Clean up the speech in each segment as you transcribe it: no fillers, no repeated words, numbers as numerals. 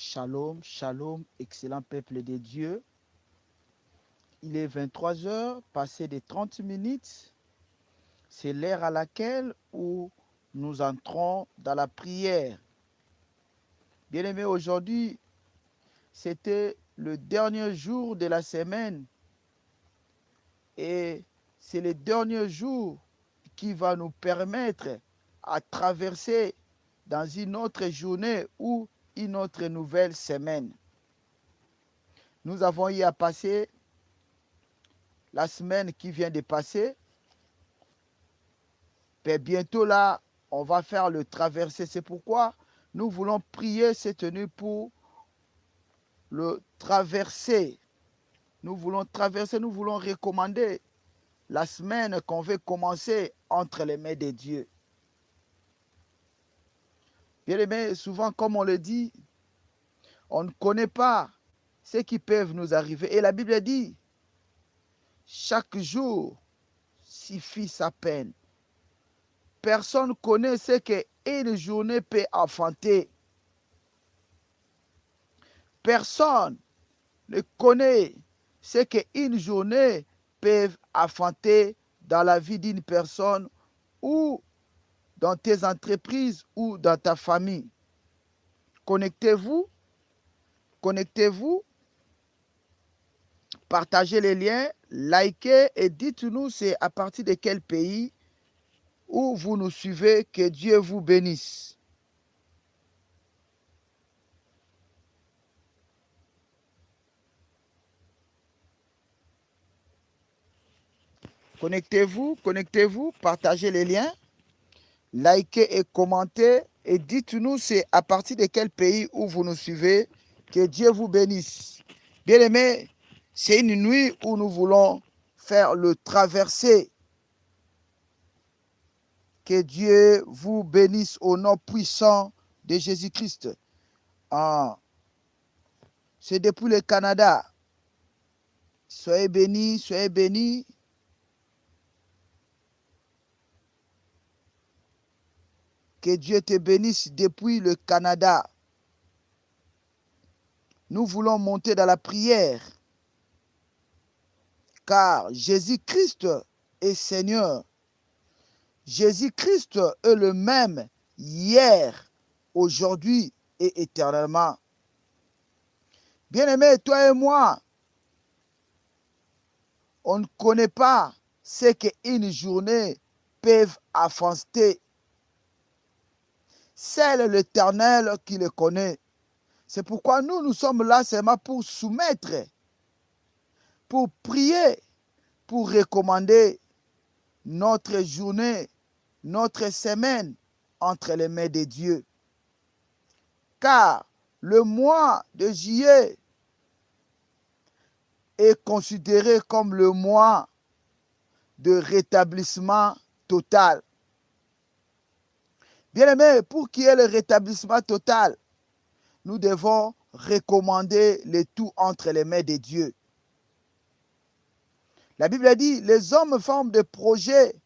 Shalom, shalom, excellent peuple de Dieu. Il est 23 heures, passé de 30 minutes. C'est l'heure à laquelle où nous entrons dans la prière. Bien-aimés, aujourd'hui, c'était le dernier jour de la semaine. Et c'est le dernier jour qui va nous permettre à traverser dans une autre journée ou une autre nouvelle semaine. Nous avons eu à passer la semaine qui vient de passer. Et bientôt là, on va faire le traversée. C'est pourquoi nous voulons prier cette nuit pour le traverser. Nous voulons traverser, nous voulons recommander la semaine qu'on veut commencer entre les mains de Dieu. Bien aimé, souvent comme on le dit, on ne connaît pas ce qui peut nous arriver. Et la Bible dit, chaque jour suffit sa peine. Personne ne connaît ce qu'une journée peut enfanter. Personne ne connaît ce qu'une journée peut enfanter dans la vie d'une personne ou dans tes entreprises ou dans ta famille. Connectez-vous, partagez les liens, likez et dites-nous c'est à partir de quel pays où vous nous suivez. Que Dieu vous bénisse. Connectez-vous, partagez les liens, likez et commentez et dites-nous c'est à partir de quel pays où vous nous suivez. Que Dieu vous bénisse. Bien-aimés, c'est une nuit où nous voulons faire le traversée. Que Dieu vous bénisse au nom puissant de Jésus-Christ. C'est depuis le Canada. Soyez bénis, soyez bénis. Que Dieu te bénisse depuis le Canada. Nous voulons monter dans la prière. Car Jésus-Christ est Seigneur. Jésus-Christ est le même hier, aujourd'hui et éternellement. Bien-aimés, toi et moi, on ne connaît pas ce qu'une journée peut affronter. C'est l'Éternel qui le connaît. C'est pourquoi nous sommes là seulement pour soumettre, pour prier, pour recommander notre journée, notre semaine entre les mains de Dieu. Car le mois de juillet est considéré comme le mois de rétablissement total. Bien-aimés, pour qu'il y ait le rétablissement total, nous devons recommander le tout entre les mains de Dieu. La Bible dit, les hommes forment des projets,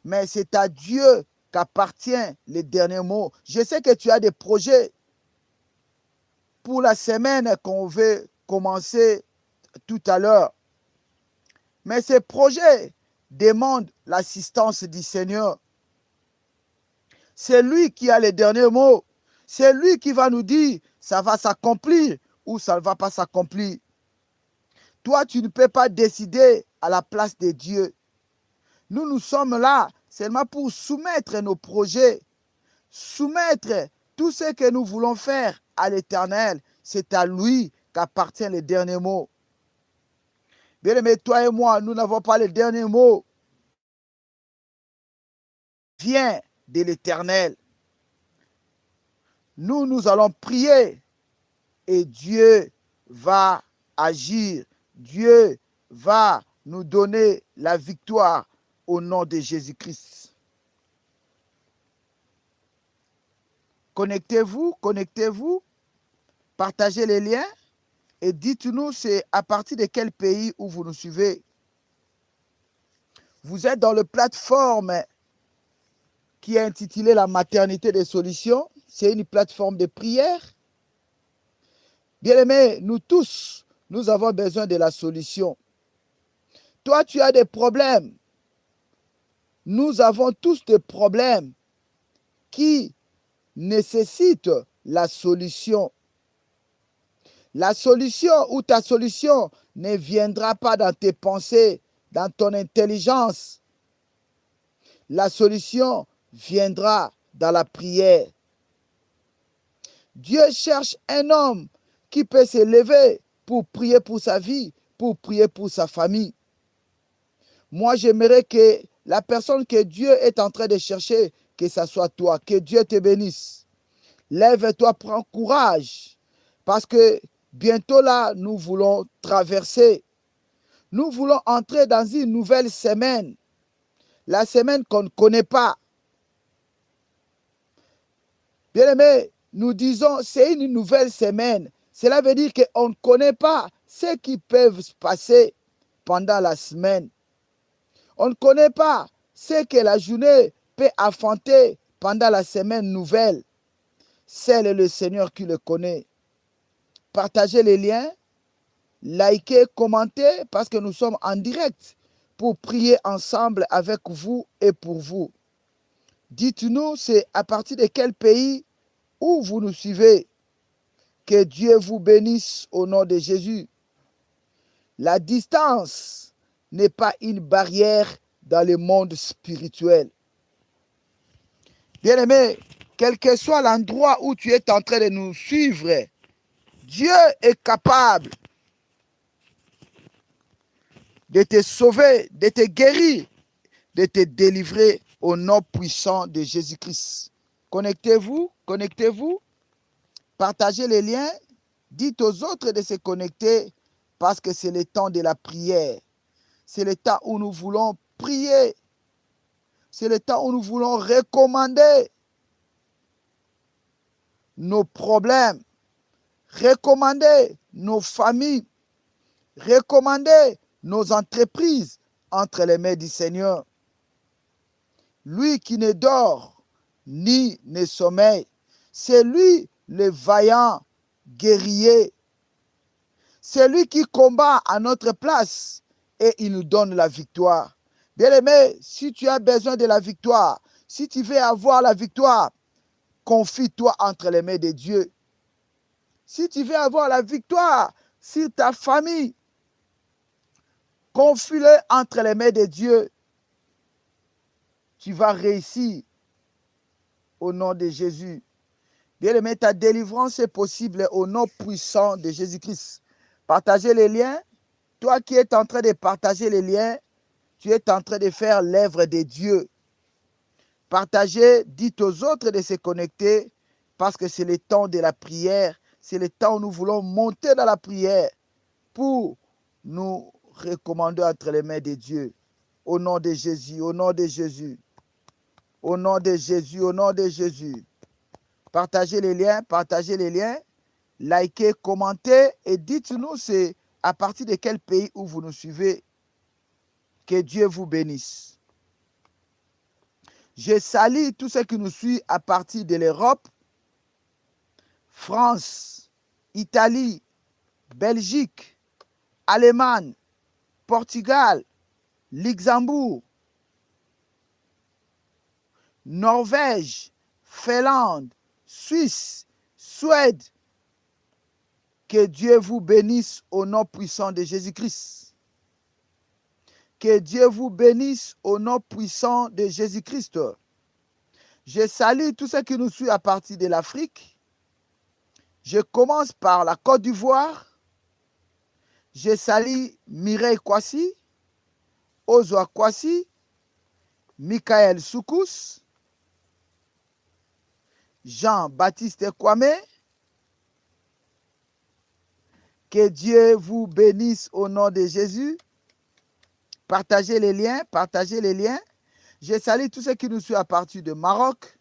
mais c'est à Dieu qu'appartient le dernier mot. Je sais que tu as des projets pour la semaine qu'on veut commencer tout à l'heure. Mais ces projets demandent l'assistance du Seigneur. C'est lui qui a le dernier mot. C'est lui qui va nous dire ça va s'accomplir ou ça ne va pas s'accomplir. Toi, tu ne peux pas décider à la place de Dieu. Nous sommes là seulement pour soumettre nos projets, soumettre tout ce que nous voulons faire à l'Éternel. C'est à lui qu'appartient le dernier mot. Bien-aimés, toi et moi, nous n'avons pas le dernier mot. Viens de l'Éternel. Nous allons prier et Dieu va agir. Dieu va nous donner la victoire au nom de Jésus-Christ. Connectez-vous, partagez les liens et dites-nous c'est à partir de quel pays où vous nous suivez. Vous êtes dans la plateforme qui est intitulée La Maternité des Solutions. C'est une plateforme de prière. Bien-aimés, nous tous, nous avons besoin de la solution. Toi, tu as des problèmes. Nous avons tous des problèmes qui nécessitent la solution. La solution ou ta solution ne viendra pas dans tes pensées, dans ton intelligence. La solution viendra dans la prière. Dieu cherche un homme qui peut se lever pour prier pour sa vie, pour prier pour sa famille. Moi, j'aimerais que la personne que Dieu est en train de chercher, que ce soit toi, que Dieu te bénisse. Lève-toi, prends courage, parce que bientôt là, nous voulons traverser. Nous voulons entrer dans une nouvelle semaine. La semaine qu'on ne connaît pas. Bien-aimés, nous disons c'est une nouvelle semaine. Cela veut dire qu'on ne connaît pas ce qui peut se passer pendant la semaine. On ne connaît pas ce que la journée peut affronter pendant la semaine nouvelle. C'est le Seigneur qui le connaît. Partagez les liens, likez, commentez, parce que nous sommes en direct pour prier ensemble avec vous et pour vous. Dites-nous, c'est à partir de quel pays où vous nous suivez. Que Dieu vous bénisse au nom de Jésus. La distance n'est pas une barrière dans le monde spirituel. Bien-aimé, quel que soit l'endroit où tu es en train de nous suivre, Dieu est capable de te sauver, de te guérir, de te délivrer au nom puissant de Jésus-Christ. Connectez-vous, connectez-vous, partagez les liens, dites aux autres de se connecter parce que c'est le temps de la prière. C'est le temps où nous voulons prier. C'est le temps où nous voulons recommander nos problèmes, recommander nos familles, recommander nos entreprises entre les mains du Seigneur. Lui qui ne dort ni ne sommeille, c'est lui le vaillant guerrier. C'est lui qui combat à notre place et il nous donne la victoire. Bien-aimé, si tu as besoin de la victoire, si tu veux avoir la victoire, confie-toi entre les mains de Dieu. Si tu veux avoir la victoire sur ta famille, confie-le entre les mains de Dieu. Tu vas réussir au nom de Jésus. Bien-aimé, ta délivrance est possible au nom puissant de Jésus-Christ. Partagez les liens. Toi qui es en train de partager les liens, tu es en train de faire l'œuvre de Dieu. Partagez, dites aux autres de se connecter parce que c'est le temps de la prière. C'est le temps où nous voulons monter dans la prière pour nous recommander entre les mains de Dieu. Au nom de Jésus, au nom de Jésus. Au nom de Jésus, au nom de Jésus. Partagez les liens, likez, commentez et dites-nous c'est à partir de quel pays où vous nous suivez. Que Dieu vous bénisse. Je salue tous ceux qui nous suivent à partir de l'Europe, France, Italie, Belgique, Allemagne, Portugal, Luxembourg, Norvège, Finlande, Suisse, Suède. Que Dieu vous bénisse au nom puissant de Jésus-Christ. Que Dieu vous bénisse au nom puissant de Jésus-Christ. Je salue tous ceux qui nous suivent à partir de l'Afrique. Je commence par la Côte d'Ivoire. Je salue Mireille Kwasi, Ozwa Kwasi, Michael Soukous, Jean-Baptiste Kwame. Que Dieu vous bénisse au nom de Jésus. Partagez les liens, partagez les liens. Je salue tous ceux qui nous suivent à partir de Maroc.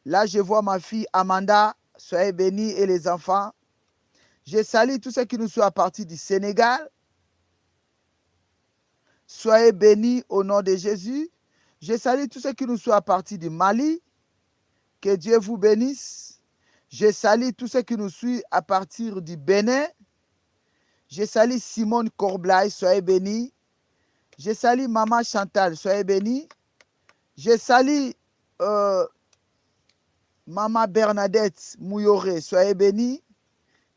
Là, je vois ma fille Amanda, soyez bénis et les enfants. Je salue tous ceux qui nous suivent à partir du Sénégal. Soyez bénis au nom de Jésus. Je salue tous ceux qui nous suivent à partir du Mali. Que Dieu vous bénisse. Je salue tous ceux qui nous suivent à partir du Bénin. Je salue Simone Corblay, soyez bénis. Je salue Maman Chantal, soyez bénis. Je salue Maman Bernadette Mouyoré, soyez bénis.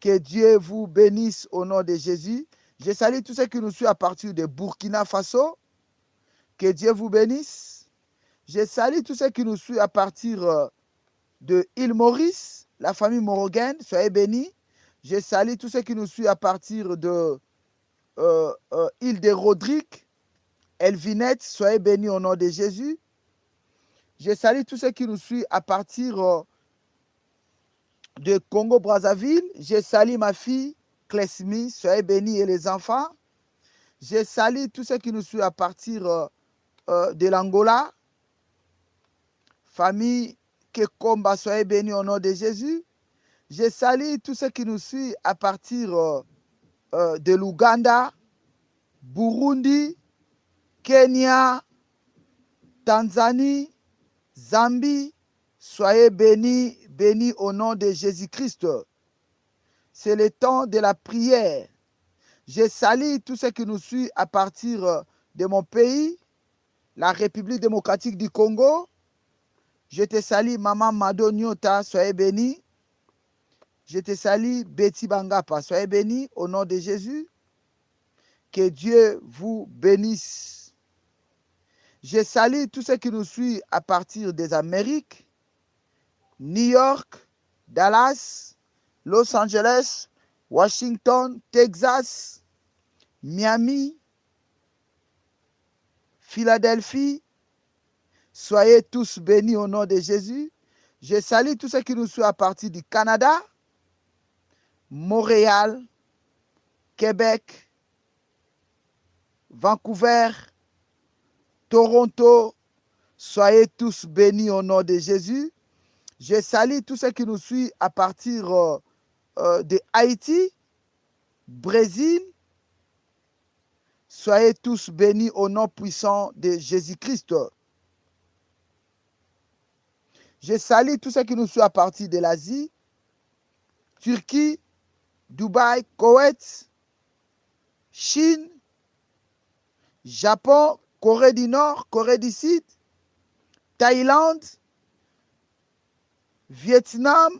Que Dieu vous bénisse au nom de Jésus. Je salue tous ceux qui nous suivent à partir de Burkina Faso. Que Dieu vous bénisse. Je salue tous ceux qui nous suivent à partir de île Maurice, la famille Morogaine, soyez bénis. Je salue tous ceux qui nous suivent à partir de île de Rodrigue, Elvinette, soyez bénis au nom de Jésus. Je salue tous ceux qui nous suivent à partir de Congo-Brazzaville. Je salue ma fille Klesmi, soyez bénis et les enfants. Je salue tous ceux qui nous suivent à partir de l'Angola. Famille Kekomba, soyez bénis au nom de Jésus. Je salue tous ceux qui nous suivent à partir de l'Ouganda, Burundi, Kenya, Tanzanie, Zambie. Soyez bénis, bénis au nom de Jésus-Christ. C'est le temps de la prière. Je salue tous ceux qui nous suivent à partir de mon pays, la République démocratique du Congo. Je te salue, Maman Mado Nyota, soyez bénis. Je te salue, Betty Bangapa, soyez bénis au nom de Jésus. Que Dieu vous bénisse. Je salue tous ceux qui nous suivent à partir des Amériques, New York, Dallas, Los Angeles, Washington, Texas, Miami, Philadelphie. Soyez tous bénis au nom de Jésus. Je salue tous ceux qui nous suivent à partir du Canada, Montréal, Québec, Vancouver, Toronto. Soyez tous bénis au nom de Jésus. Je salue tous ceux qui nous suivent à partir de Haïti, Brésil. Soyez tous bénis au nom puissant de Jésus-Christ. Je salue tous ceux qui nous suivent à partir de l'Asie, Turquie, Dubaï, Koweït, Chine, Japon, Corée du Nord, Corée du Sud, Thaïlande, Vietnam.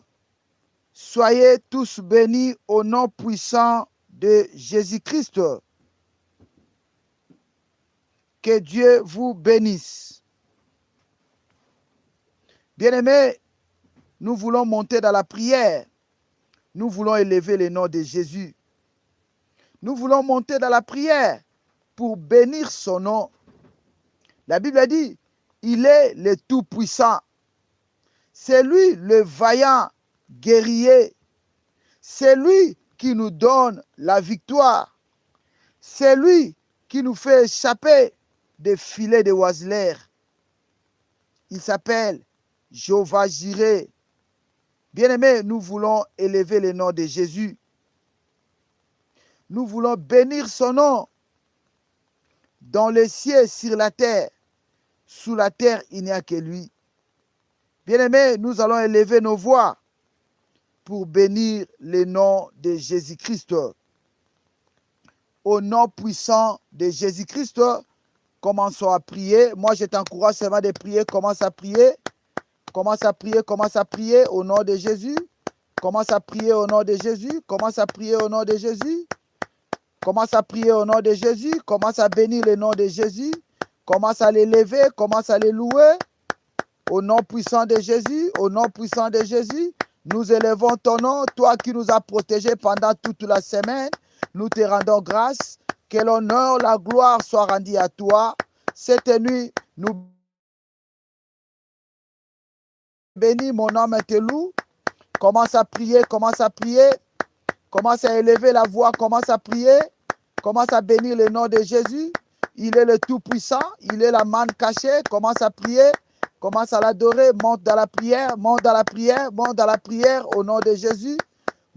Soyez tous bénis au nom puissant de Jésus-Christ. Que Dieu vous bénisse. Bien-aimés, nous voulons monter dans la prière. Nous voulons élever le nom de Jésus. Nous voulons monter dans la prière pour bénir son nom. La Bible dit, il est le Tout-Puissant. C'est lui le vaillant guerrier. C'est lui qui nous donne la victoire. C'est lui qui nous fait échapper des filets de oiseleurs. Il s'appelle Jéhovah Jireh. Bien-aimés, nous voulons élever le nom de Jésus. Nous voulons bénir son nom. Dans les cieux, sur la terre. Sous la terre, il n'y a que lui. Bien-aimés, nous allons élever nos voix pour bénir le nom de Jésus-Christ. Au nom puissant de Jésus-Christ, commençons à prier. Moi, je t'encourage seulement de prier. Commence à prier. Commence à prier, commence à prier au nom de Jésus. Commence à prier au nom de Jésus. Commence à prier au nom de Jésus. Commence à prier au nom de Jésus. Commence à bénir le nom de Jésus. Commence à l'élever. Commence à les louer. Au nom puissant de Jésus. Au nom puissant de Jésus. Nous élevons ton nom. Toi qui nous as protégés pendant toute la semaine. Nous te rendons grâce. Que l'honneur, la gloire soit rendue à toi. Cette nuit, nous bénis, mon âme te loue. Commence à prier, commence à prier. Commence à élever la voix, commence à prier. Commence à bénir le nom de Jésus. Il est le Tout-Puissant, il est la manne cachée. Commence à prier, commence à l'adorer. Monte dans la prière, monte dans la prière, monte dans la prière au nom de Jésus.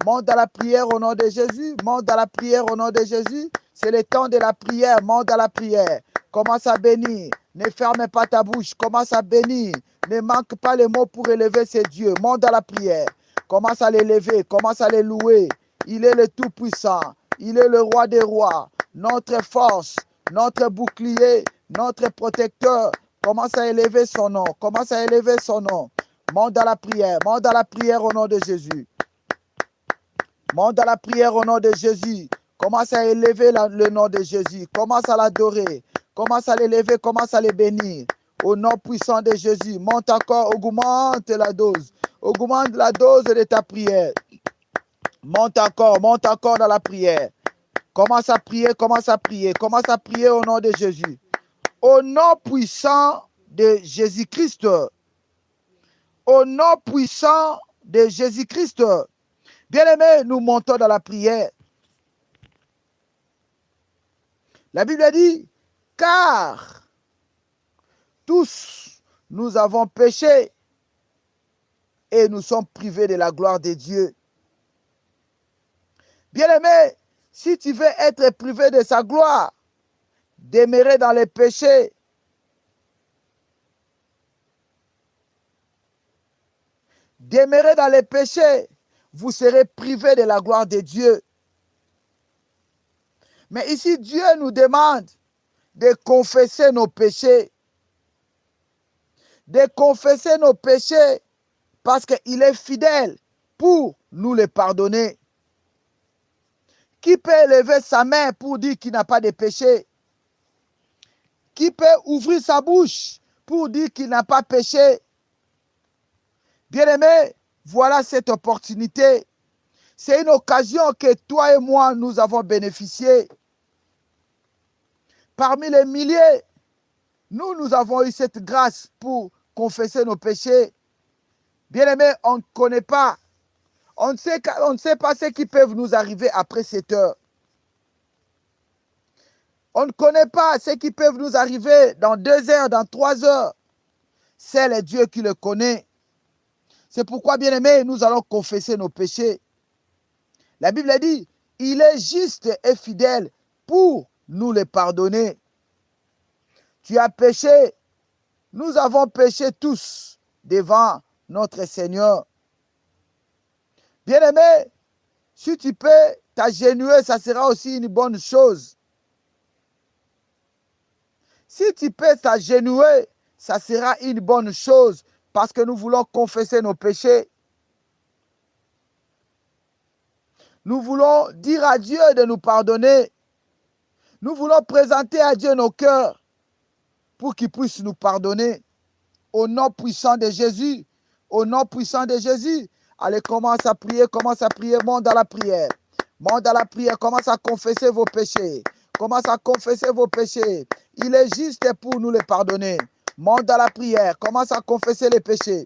Monte dans la prière au nom de Jésus. Monte dans la prière au nom de Jésus. C'est le temps de la prière, monte dans la prière. Commence à bénir. Ne ferme pas ta bouche. Commence à bénir. Ne manque pas les mots pour élever ces dieux. Monte dans la prière. Commence à l'élever, commence à les louer. Il est le Tout-Puissant. Il est le Roi des rois, notre force, notre bouclier, notre protecteur. Commence à élever son nom. Commence à élever son nom. Monte dans la prière. Monte dans la prière au nom de Jésus. Monte dans la prière au nom de Jésus. Commence à élever le nom de Jésus. Commence à l'adorer. Commence à l'élever. Commence à le bénir. Au nom puissant de Jésus. Monte encore. Augmente la dose. Augmente la dose de ta prière. Monte encore dans la prière. Commence à prier, commence à prier, commence à prier au nom de Jésus. Au nom puissant de Jésus-Christ. Au nom puissant de Jésus-Christ. Bien-aimés, nous montons dans la prière. La Bible dit, car tous nous avons péché et nous sommes privés de la gloire de Dieu. Bien-aimé, si tu veux être privé de sa gloire, demeurer dans les péchés, demeurer dans les péchés, vous serez privé de la gloire de Dieu. Mais ici, Dieu nous demande de confesser nos péchés. De confesser nos péchés parce qu'il est fidèle pour nous les pardonner. Qui peut élever sa main pour dire qu'il n'a pas de péché? Qui peut ouvrir sa bouche pour dire qu'il n'a pas péché? Bien-aimé, voilà cette opportunité. C'est une occasion que toi et moi, nous avons bénéficié. Parmi les milliers, nous avons eu cette grâce pour confesser nos péchés. Bien-aimé, on ne connaît pas. On ne sait pas ce qui peut nous arriver après cette heure. On ne connaît pas ce qui peut nous arriver dans 2 heures, dans 3 heures. C'est le Dieu qui le connaît. C'est pourquoi, bien-aimés, nous allons confesser nos péchés. La Bible dit, il est juste et fidèle pour nous les pardonner. Tu as péché. Nous avons péché tous devant notre Seigneur. Bien-aimé, si tu peux t'agenouiller, ça sera aussi une bonne chose. Si tu peux t'agenouiller, ça sera une bonne chose parce que nous voulons confesser nos péchés. Nous voulons dire à Dieu de nous pardonner. Nous voulons présenter à Dieu nos cœurs pour qu'il puisse nous pardonner. Au nom puissant de Jésus, au nom puissant de Jésus. Allez, commence à prier, monte dans la prière. Monte dans la prière, commence à confesser vos péchés. Commence à confesser vos péchés. Il est juste pour nous les pardonner. Monte dans la prière, commence à confesser les péchés.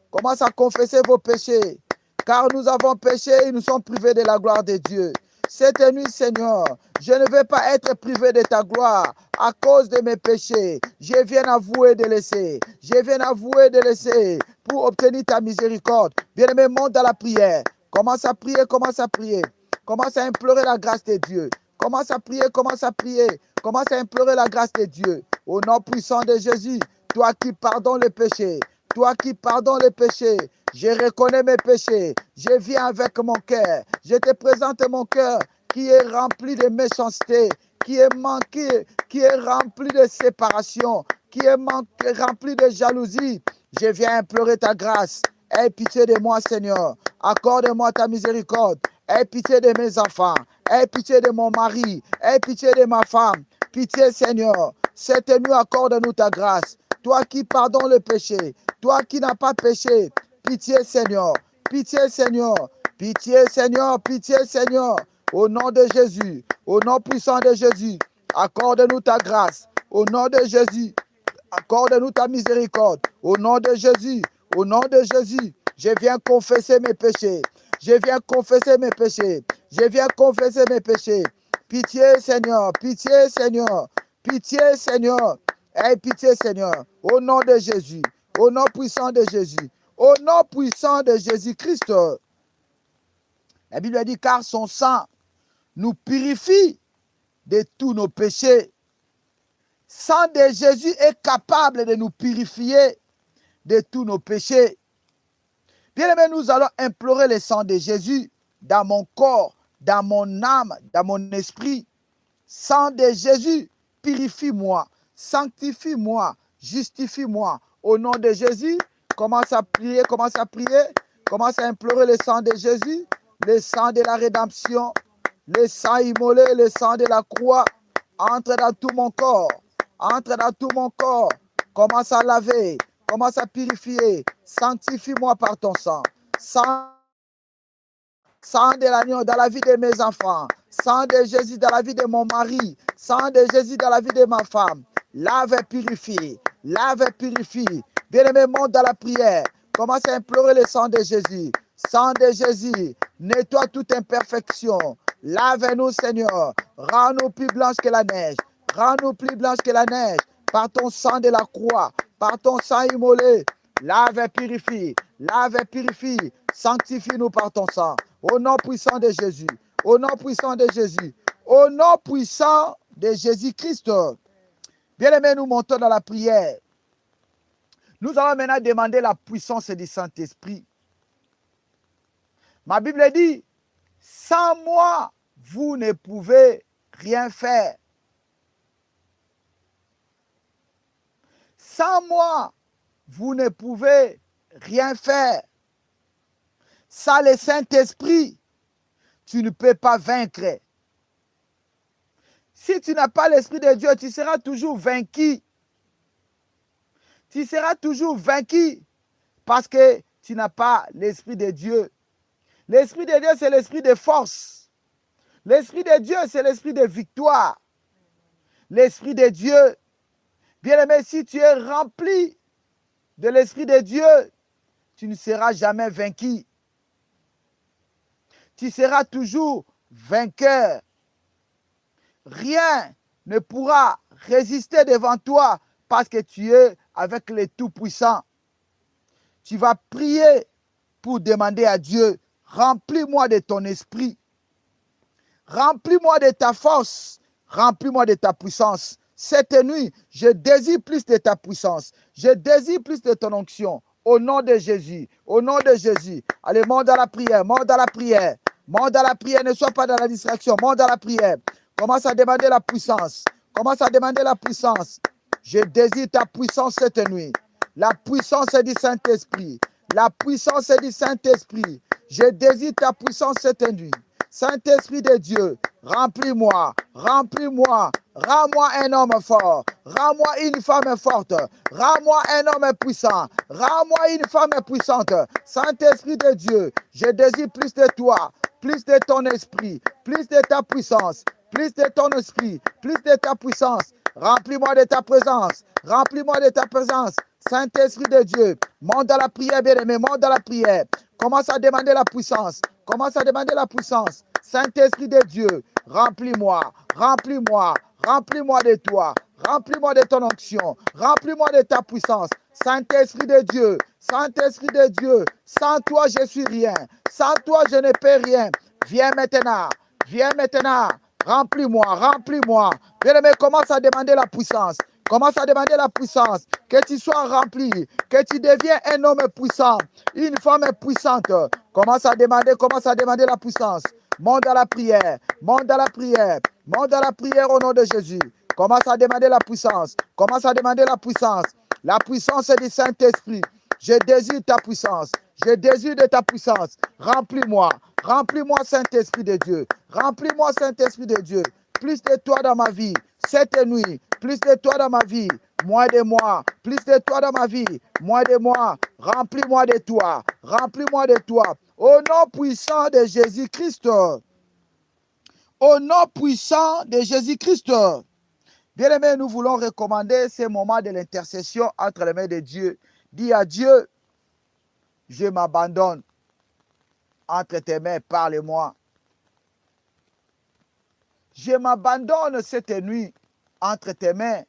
Commence à confesser vos péchés. Car nous avons péché et nous sommes privés de la gloire de Dieu. Cette nuit, Seigneur, je ne vais pas être privé de ta gloire à cause de mes péchés. Je viens avouer de laisser. Je viens avouer de laisser pour obtenir ta miséricorde. Bien-aimé, monte dans la prière. Commence à prier, commence à prier. Commence à implorer la grâce de Dieu. Commence à prier, commence à prier. Commence à implorer la grâce de Dieu. Au nom puissant de Jésus, toi qui pardonnes les péchés. Toi qui pardonnes les péchés, je reconnais mes péchés. Je viens avec mon cœur. Je te présente mon cœur qui est rempli de méchanceté, qui est manqué, qui est rempli de séparation, qui est rempli de jalousie. Je viens implorer ta grâce. Aie pitié de moi, Seigneur. Accorde-moi ta miséricorde. Aie pitié de mes enfants. Aie pitié de mon mari. Aie pitié de ma femme. Pitié, Seigneur. Cette nuit, accorde-nous ta grâce. Toi qui pardonnes le péché. Toi qui n'as pas péché. Pitié, Seigneur. Pitié, Seigneur. Pitié, Seigneur. Pitié, Seigneur. Au nom de Jésus. Au nom puissant de Jésus. Accorde-nous ta grâce. Au nom de Jésus. Accorde-nous ta miséricorde. Au nom de Jésus. Au nom de Jésus. Je viens confesser mes péchés. Je viens confesser mes péchés. Je viens confesser mes péchés. Pitié, Seigneur. Pitié, Seigneur. Pitié, Seigneur. Aie pitié, Seigneur. Au nom de Jésus. Au nom puissant de Jésus. Au nom puissant de Jésus-Christ. La Bible dit, car son sang nous purifie de tous nos péchés. Sang de Jésus est capable de nous purifier de tous nos péchés. Bien-aimés, nous allons implorer le sang de Jésus dans mon corps, dans mon âme, dans mon esprit. Sang de Jésus, purifie-moi, sanctifie-moi, justifie-moi. Au nom de Jésus, commence à prier, commence à prier, commence à implorer le sang de Jésus, le sang de la rédemption, le sang immolé, le sang de la croix. Entre dans tout mon corps, entre dans tout mon corps. Commence à laver, commence à purifier. Sanctifie-moi par ton sang. Sang de l'agneau dans la vie de mes enfants. Sang de Jésus dans la vie de mon mari. Sang de Jésus dans la vie de ma femme. Lave et purifie. Lave et purifie. Bien-aimé, monte dans la prière. Commence à implorer le sang de Jésus. Sang de Jésus, nettoie toute imperfection. Lave-nous, Seigneur. Rends-nous plus blanches que la neige. Rends-nous plus blanches que la neige. Par ton sang de la croix. Par ton sang immolé. Lave et purifie. Lave et purifie. Sanctifie-nous par ton sang. Au nom puissant de Jésus. Au nom puissant de Jésus. Au nom puissant de Jésus-Christ. Bien-aimés, nous montons dans la prière. Nous allons maintenant demander la puissance du Saint-Esprit. Ma Bible dit, sans moi, vous ne pouvez rien faire. Sans moi, vous ne pouvez rien faire. Sans le Saint-Esprit, tu ne peux pas vaincre. Si tu n'as pas l'Esprit de Dieu, tu seras toujours vaincu. Tu seras toujours vaincu parce que tu n'as pas l'Esprit de Dieu. L'Esprit de Dieu, c'est l'Esprit de force. L'Esprit de Dieu, c'est l'Esprit de victoire. L'Esprit de Dieu, bien aimé, si tu es rempli de l'Esprit de Dieu, tu ne seras jamais vaincu. Tu seras toujours vainqueur. Rien ne pourra résister devant toi parce que tu es avec le Tout-Puissant. Tu vas prier pour demander à Dieu, remplis-moi de ton esprit. Remplis-moi de ta force. Remplis-moi de ta puissance. Cette nuit, je désire plus de ta puissance. Je désire plus de ton onction. Au nom de Jésus. Au nom de Jésus. Allez, monte dans la prière. Monte dans la prière. Monte dans la prière. Ne sois pas dans la distraction. Monte dans la prière. Commence à demander la puissance. Commence à demander la puissance. Je désire ta puissance cette nuit. La puissance du Saint-Esprit. La puissance du Saint-Esprit. Je désire ta puissance cette nuit. Saint-Esprit de Dieu, remplis-moi, remplis-moi, rends-moi un homme fort, rends-moi une femme forte, rends-moi un homme puissant, rends-moi une femme puissante. Saint-Esprit de Dieu, je désire plus de toi, plus de ton esprit, plus de ta puissance, plus de ton esprit, plus de ta puissance. Remplis-moi de ta présence, remplis-moi de ta présence. Saint-Esprit de Dieu, monte dans la prière, bien-aimé, monte dans la prière. Commence à demander la puissance. Commence à demander la puissance. Saint-Esprit de Dieu, remplis-moi, remplis-moi, remplis-moi de toi, remplis-moi de ton onction, remplis-moi de ta puissance. Saint-Esprit de Dieu, Saint-Esprit de Dieu, sans toi je suis rien, sans toi je ne peux rien. Viens maintenant, remplis-moi, remplis-moi. Bien-aimé, commence à demander la puissance. Commence à demander la puissance, que tu sois rempli, que tu deviens un homme puissant, une femme puissante. Commence à demander la puissance. Monte dans la prière, monte dans la prière, monte dans la prière au nom de Jésus. Commence à demander la puissance, commence à demander la puissance du Saint-Esprit. Je désire ta puissance, je désire de ta puissance. Remplis-moi, remplis-moi Saint-Esprit de Dieu, remplis-moi Saint-Esprit de Dieu. Plus de toi dans ma vie, cette nuit, plus de toi dans ma vie, moins de moi, plus de toi dans ma vie, moins de moi, remplis-moi de toi, remplis-moi de toi, au nom puissant de Jésus-Christ, au nom puissant de Jésus-Christ. Bien-aimés, nous voulons recommander ce moment de l'intercession entre les mains de Dieu. Dis à Dieu, je m'abandonne entre tes mains, parle-moi. Je m'abandonne cette nuit entre tes mains,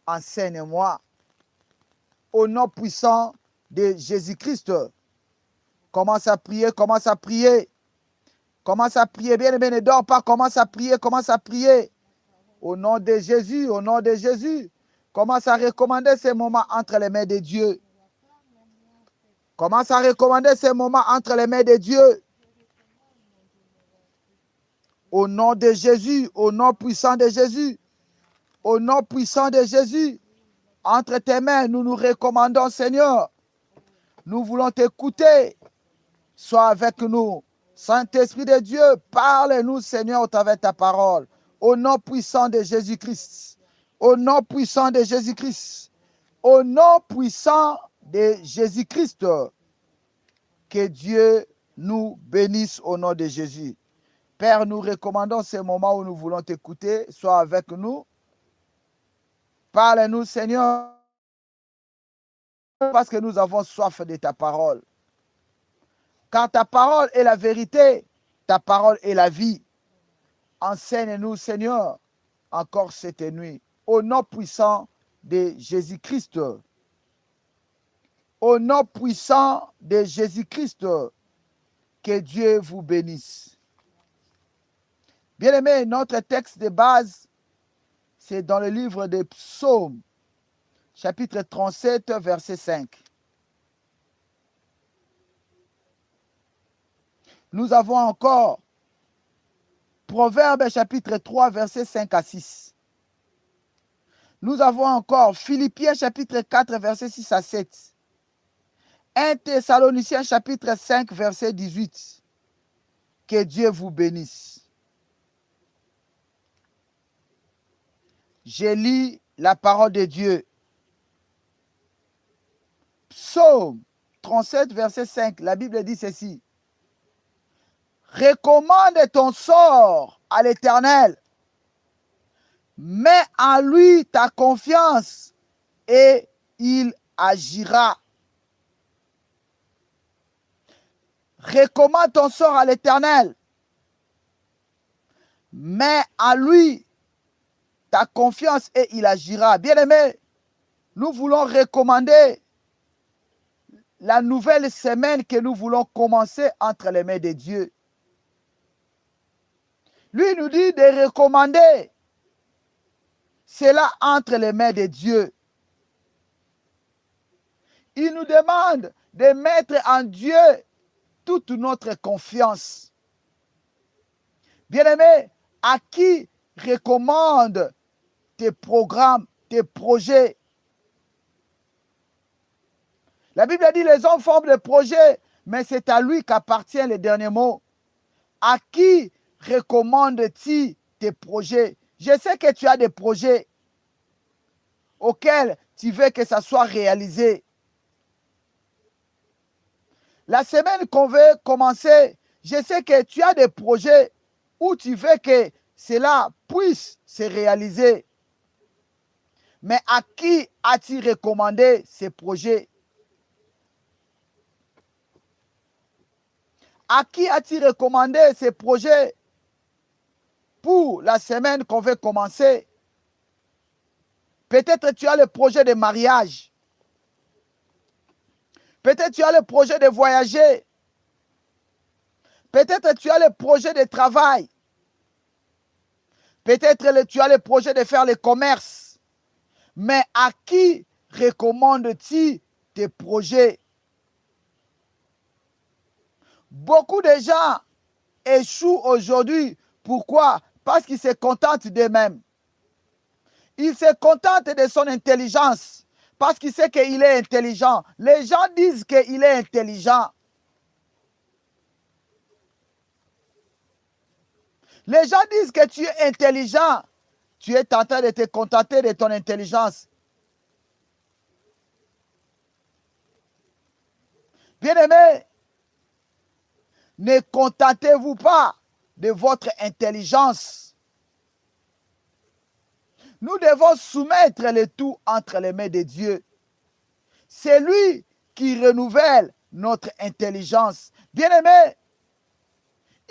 enseigne-moi. Au nom puissant de Jésus-Christ. Commence à prier, commence à prier. Commence à prier, bien-aimé, ne dors pas, commence à prier, commence à prier. Au nom de Jésus, au nom de Jésus. Commence à recommander ces moments entre les mains de Dieu. Commence à recommander ces moments entre les mains de Dieu. Au nom de Jésus, au nom puissant de Jésus, au nom puissant de Jésus, entre tes mains, nous nous recommandons, Seigneur. Nous voulons t'écouter. Sois avec nous. Saint-Esprit de Dieu, parle-nous, Seigneur, au travers de ta parole. Au nom puissant de Jésus-Christ. Au nom puissant de Jésus-Christ. Au nom puissant de Jésus-Christ. Que Dieu nous bénisse au nom de Jésus. Père, nous recommandons ces moments où nous voulons t'écouter. Sois avec nous. Parle-nous, Seigneur, parce que nous avons soif de ta parole. Car ta parole est la vérité, ta parole est la vie. Enseigne-nous, Seigneur, encore cette nuit. Au nom puissant de Jésus-Christ. Au nom puissant de Jésus-Christ, que Dieu vous bénisse. Bien-aimés, notre texte de base, c'est dans le livre des Psaumes, chapitre 37, verset 5. Nous avons encore Proverbes, chapitre 3, verset 5 à 6. Nous avons encore Philippiens, chapitre 4, verset 6 à 7. 1 Thessaloniciens, chapitre 5, verset 18. Que Dieu vous bénisse. Je lis la parole de Dieu. Psaume 37, verset 5. La Bible dit ceci. Recommande ton sort à l'Éternel. Mets en lui ta confiance et il agira. Recommande ton sort à l'Éternel. Mets en lui ta confiance et il agira. Bien-aimés, nous voulons recommander la nouvelle semaine que nous voulons commencer entre les mains de Dieu. Lui nous dit de recommander cela entre les mains de Dieu. Il nous demande de mettre en Dieu toute notre confiance. Bien-aimé, à qui recommande tes programmes, tes projets? La Bible dit les hommes forment des projets, mais c'est à lui qu'appartient le dernier mot. À qui recommandes-tu tes projets? Je sais que tu as des projets auxquels tu veux que ça soit réalisé. La semaine qu'on veut commencer, je sais que tu as des projets où tu veux que cela puisse se réaliser. Mais à qui as-tu recommandé ces projets? À qui as-tu recommandé ces projets pour la semaine qu'on veut commencer? Peut-être tu as le projet de mariage. Peut-être tu as le projet de voyager. Peut-être tu as le projet de travail. Peut-être tu as le projet de faire le commerce. Mais à qui recommandes-tu tes projets? Beaucoup de gens échouent aujourd'hui. Pourquoi? Parce qu'ils se contentent d'eux-mêmes. Ils se contentent de son intelligence. Parce qu'il sait qu'il est intelligent. Les gens disent qu'il est intelligent. Les gens disent que tu es intelligent. Tu es en train de te contenter de ton intelligence. Bien-aimés, ne contentez-vous pas de votre intelligence. Nous devons soumettre le tout entre les mains de Dieu. C'est lui qui renouvelle notre intelligence. Bien-aimé,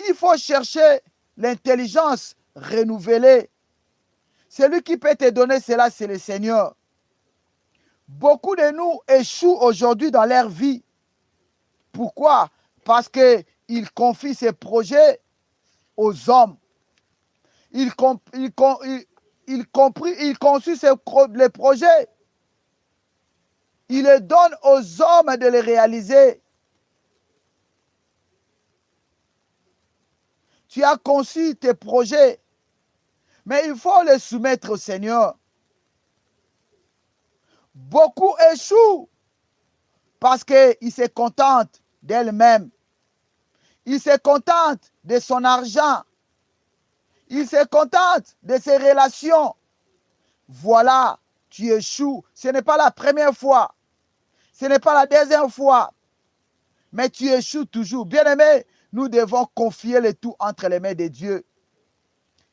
il faut chercher l'intelligence renouvelée. Celui qui peut te donner cela, c'est le Seigneur. Beaucoup de nous échouent aujourd'hui dans leur vie. Pourquoi? Parce qu'ils confient ces projets aux hommes. Ils conçuent les projets. Il donne aux hommes de les réaliser. Tu as conçu tes projets, mais il faut les soumettre au Seigneur. Beaucoup échouent parce qu'ils se contentent d'elles-mêmes. Ils se contentent de son argent. Ils se contentent de ses relations. Voilà, tu échoues. Ce n'est pas la première fois. Ce n'est pas la deuxième fois. Mais tu échoues toujours. Bien-aimé, nous devons confier le tout entre les mains de Dieu.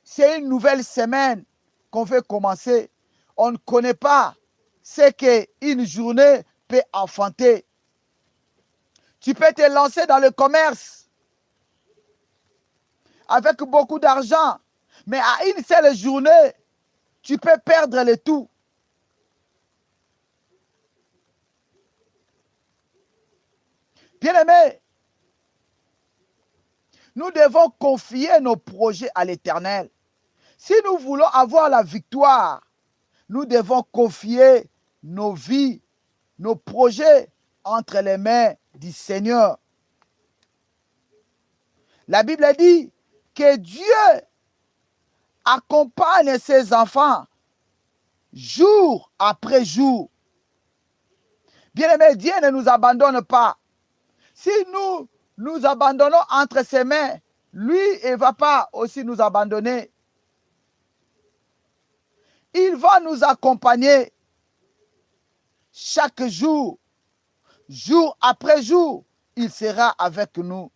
C'est une nouvelle semaine qu'on veut commencer. On ne connaît pas ce qu'une journée peut enfanter. Tu peux te lancer dans le commerce avec beaucoup d'argent, mais à une seule journée, tu peux perdre le tout. Bien-aimés, nous devons confier nos projets à l'Éternel. Si nous voulons avoir la victoire, nous devons confier nos vies, nos projets entre les mains du Seigneur. La Bible dit que Dieu accompagne ses enfants jour après jour. Bien-aimé, Dieu ne nous abandonne pas. Si nous nous abandonnons entre ses mains, lui ne va pas aussi nous abandonner. Il va nous accompagner chaque jour, jour après jour, il sera avec nous.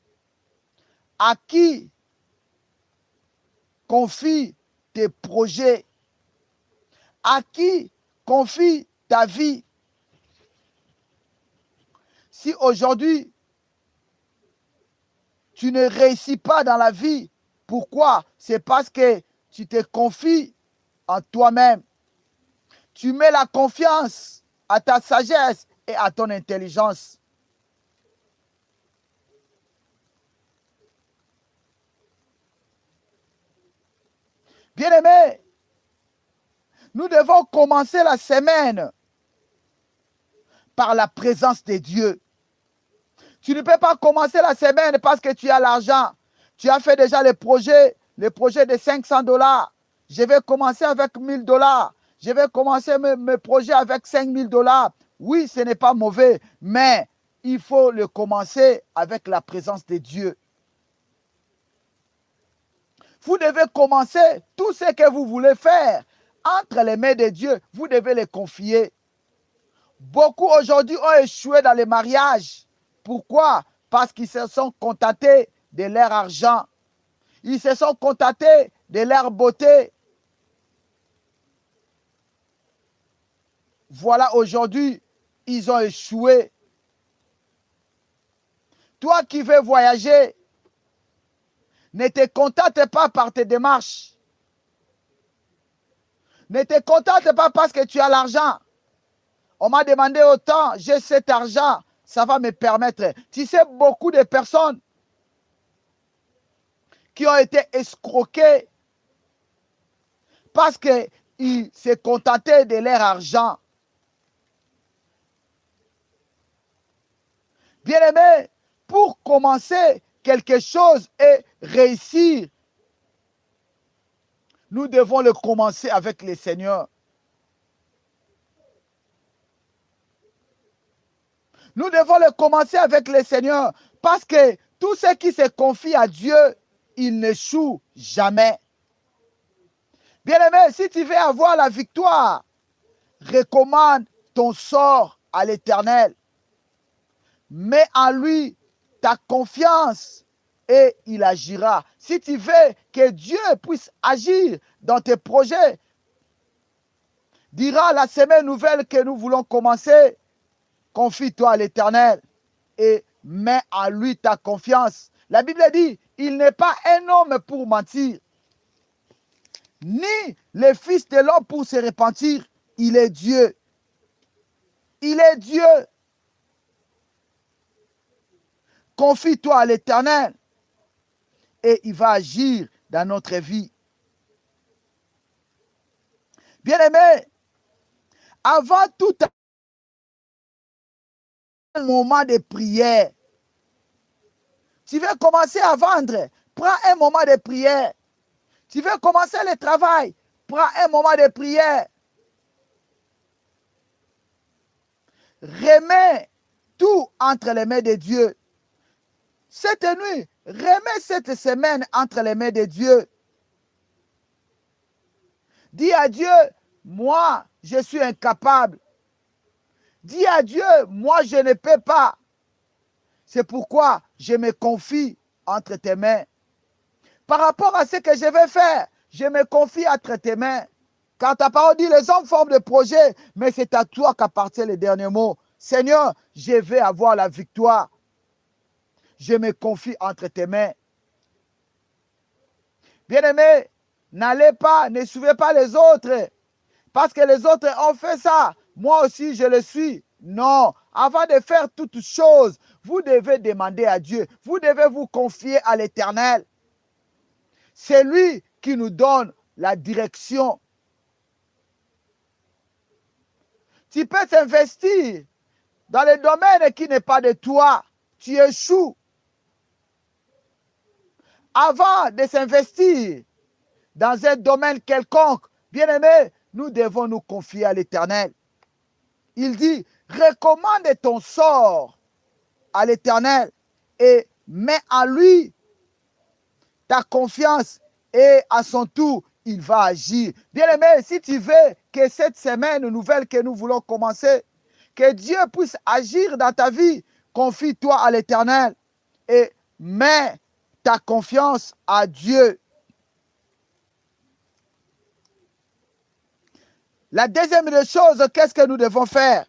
À qui confie tes projets? À qui confie ta vie? Si aujourd'hui, tu ne réussis pas dans la vie, pourquoi? C'est parce que tu te confies en toi-même. Tu mets la confiance à ta sagesse et à ton intelligence. Bien-aimés, nous devons commencer la semaine par la présence de Dieu. Tu ne peux pas commencer la semaine parce que tu as l'argent. Tu as fait déjà le projet de $500. Je vais commencer avec $1000. Je vais commencer mes projets avec $5000. Oui, ce n'est pas mauvais, mais il faut le commencer avec la présence de Dieu. Vous devez commencer tout ce que vous voulez faire entre les mains de Dieu. Vous devez les confier. Beaucoup aujourd'hui ont échoué dans les mariages. Pourquoi? Parce qu'ils se sont contentés de leur argent. Ils se sont contentés de leur beauté. Voilà, aujourd'hui, ils ont échoué. Toi qui veux voyager, ne te contente pas par tes démarches. Ne te contente pas parce que tu as l'argent. On m'a demandé autant, j'ai cet argent, ça va me permettre. Tu sais, beaucoup de personnes qui ont été escroquées parce qu'ils se contentaient de leur argent. Bien-aimé, pour commencer quelque chose et réussir, nous devons le commencer avec le Seigneur. Nous devons le commencer avec le Seigneur parce que tout ce qui se confie à Dieu, il n'échoue jamais. Bien-aimé, si tu veux avoir la victoire, recommande ton sort à l'Éternel. Mets en lui ta confiance et il agira. Si tu veux que Dieu puisse agir dans tes projets, dira la semaine nouvelle que nous voulons commencer, confie-toi à l'Éternel et mets en lui ta confiance. La Bible dit, il n'est pas un homme pour mentir, ni le fils de l'homme pour se repentir. Il est Dieu. Il est Dieu. Confie-toi à l'Éternel et il va agir dans notre vie. Bien-aimé, avant tout un moment de prière. Tu veux commencer à vendre, prends un moment de prière. Tu veux commencer le travail, prends un moment de prière. Remets tout entre les mains de Dieu. Cette nuit, remets cette semaine entre les mains de Dieu. Dis à Dieu, moi, je suis incapable. Dis à Dieu, moi, je ne peux pas. C'est pourquoi je me confie entre tes mains. Par rapport à ce que je vais faire, je me confie entre tes mains. Car ta parole dit, les hommes forment des projets, mais c'est à toi qu'appartient le dernier mot. Seigneur, je vais avoir la victoire. Je me confie entre tes mains. Bien-aimés, n'allez pas, ne suivez pas les autres. Parce que les autres ont fait ça. Moi aussi, je le suis. Non. Avant de faire toutes choses, vous devez demander à Dieu. Vous devez vous confier à l'Éternel. C'est lui qui nous donne la direction. Tu peux t'investir dans le domaine qui n'est pas de toi. Tu échoues. Avant de s'investir dans un domaine quelconque, bien-aimé, nous devons nous confier à l'Éternel. Il dit, recommande ton sort à l'Éternel et mets en lui ta confiance et à son tour, il va agir. Bien-aimé, si tu veux que cette semaine nouvelle que nous voulons commencer, que Dieu puisse agir dans ta vie, confie-toi à l'Éternel et mets ta confiance à Dieu. La deuxième des choses, qu'est-ce que nous devons faire?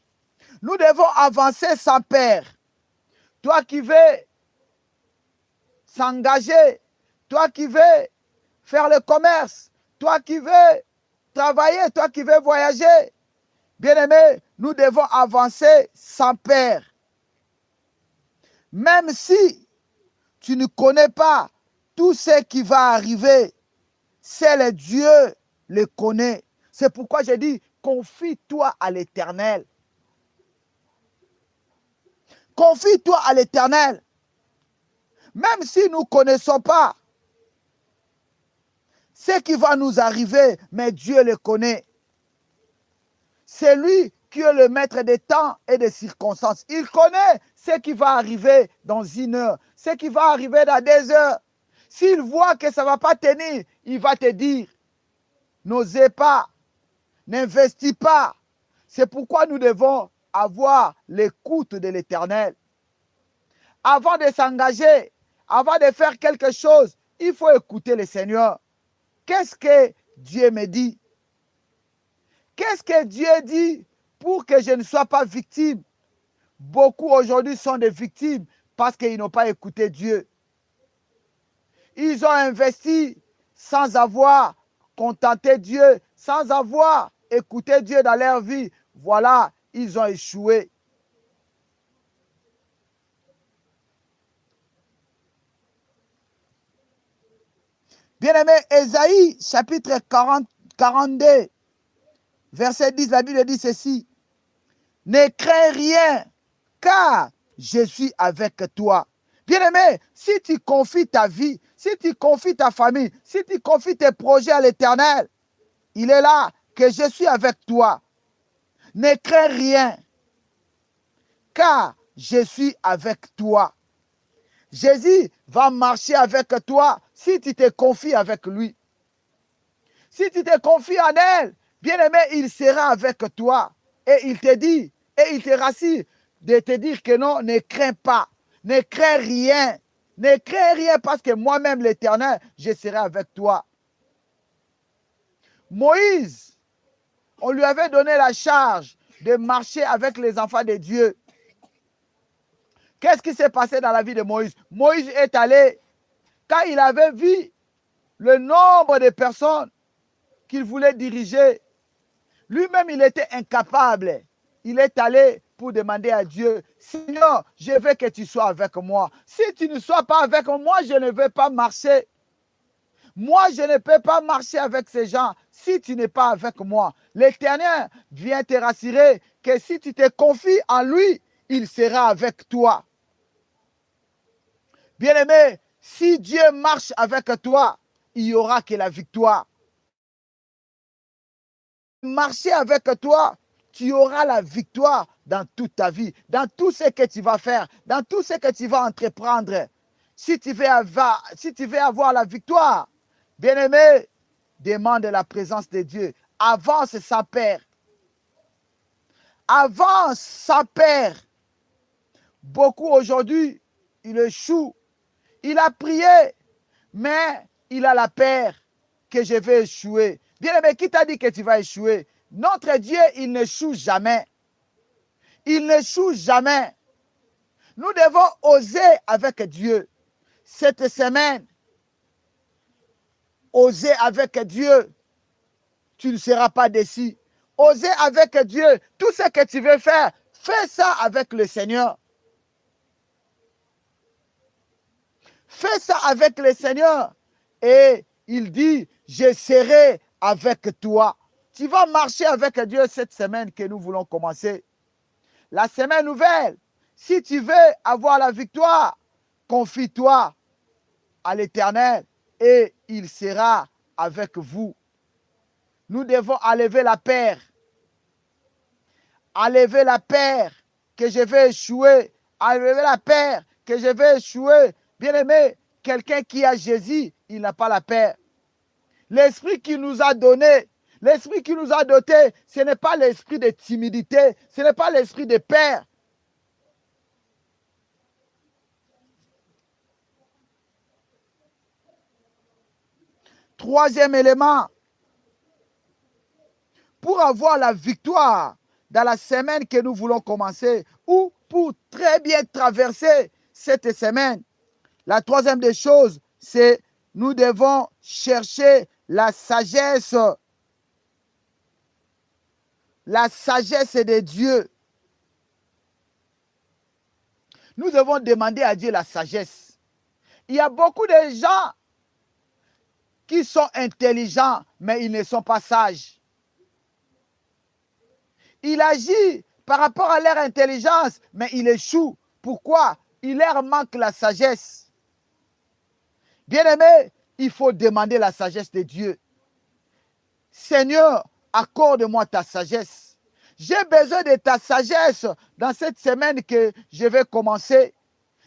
Nous devons avancer sans peur. Toi qui veux s'engager, toi qui veux faire le commerce, toi qui veux travailler, toi qui veux voyager, bien-aimé, nous devons avancer sans peur. Même si tu ne connais pas tout ce qui va arriver, seul Dieu le connaît. C'est pourquoi je dis, confie-toi à l'Éternel. Confie-toi à l'Éternel. Même si nous ne connaissons pas ce qui va nous arriver, mais Dieu le connaît. C'est lui qui est le maître des temps et des circonstances. Il connaît ce qui va arriver dans 1 heure, ce qui va arriver dans 2 heures. S'il voit que ça ne va pas tenir, il va te dire, n'osez pas, n'investis pas. C'est pourquoi nous devons avoir l'écoute de l'Éternel. Avant de s'engager, avant de faire quelque chose, il faut écouter le Seigneur. Qu'est-ce que Dieu me dit? Qu'est-ce que Dieu dit pour que je ne sois pas victime? Beaucoup aujourd'hui sont des victimes parce qu'ils n'ont pas écouté Dieu. Ils ont investi sans avoir contenté Dieu, sans avoir écouté Dieu dans leur vie. Voilà, ils ont échoué. Bien-aimé, Ésaïe, chapitre 42, verset 10, la Bible dit ceci. Ne crains rien, car je suis avec toi. Bien-aimé, si tu confies ta vie, si tu confies ta famille, si tu confies tes projets à l'Éternel, il est là que je suis avec toi. Ne crains rien, car je suis avec toi. Jésus va marcher avec toi si tu te confies avec lui. Si tu te confies en elle, bien-aimé, il sera avec toi. Et il te dit, et il te rassure de te dire que non, ne crains pas, ne crains rien. Ne crains rien parce que moi-même, l'Éternel, je serai avec toi. Moïse, on lui avait donné la charge de marcher avec les enfants de Dieu. Qu'est-ce qui s'est passé dans la vie de Moïse? Moïse est allé, quand il avait vu le nombre de personnes qu'il voulait diriger, lui-même, il était incapable. Il est allé pour demander à Dieu, Seigneur, je veux que tu sois avec moi. Si tu ne sois pas avec moi, je ne vais pas marcher. Moi, je ne peux pas marcher avec ces gens si tu n'es pas avec moi. L'Éternel vient te rassurer que si tu te confies en lui, il sera avec toi. Bien-aimé, si Dieu marche avec toi, il n'y aura que la victoire. Marcher avec toi, tu auras la victoire dans toute ta vie, dans tout ce que tu vas faire, dans tout ce que tu vas entreprendre. Si tu veux avoir la victoire, bien-aimé, demande la présence de Dieu. Avance sans peur. Avance sans peur. Beaucoup aujourd'hui, il échoue. Il a prié, mais il a la peur que je vais échouer. Bien-aimé, qui t'a dit que tu vas échouer? Notre Dieu, il n'échoue jamais. Il n'échoue jamais. Nous devons oser avec Dieu. Cette semaine, oser avec Dieu. Tu ne seras pas déçu. Oser avec Dieu. Tout ce que tu veux faire, fais ça avec le Seigneur. Fais ça avec le Seigneur. Et il dit, je serai avec toi. Tu vas marcher avec Dieu cette semaine que nous voulons commencer. La semaine nouvelle, si tu veux avoir la victoire, confie-toi à l'Éternel et il sera avec vous. Nous devons enlever la peur. Enlever la peur que je vais échouer. Enlever la peur que je vais échouer. Bien-aimé, quelqu'un qui a Jésus, il n'a pas la peur. L'esprit qu'il nous a donné, l'esprit qui nous a dotés, ce n'est pas l'esprit de timidité, ce n'est pas l'esprit de peur. Troisième élément, pour avoir la victoire dans la semaine que nous voulons commencer ou pour très bien traverser cette semaine, la troisième des choses, c'est nous devons chercher la sagesse. La sagesse de Dieu. Nous devons demander à Dieu la sagesse. Il y a beaucoup de gens qui sont intelligents, mais ils ne sont pas sages. Il agit par rapport à leur intelligence, mais il échoue. Pourquoi? Il leur manque la sagesse. Bien-aimé, il faut demander la sagesse de Dieu. Seigneur, accorde-moi ta sagesse. J'ai besoin de ta sagesse dans cette semaine que je vais commencer.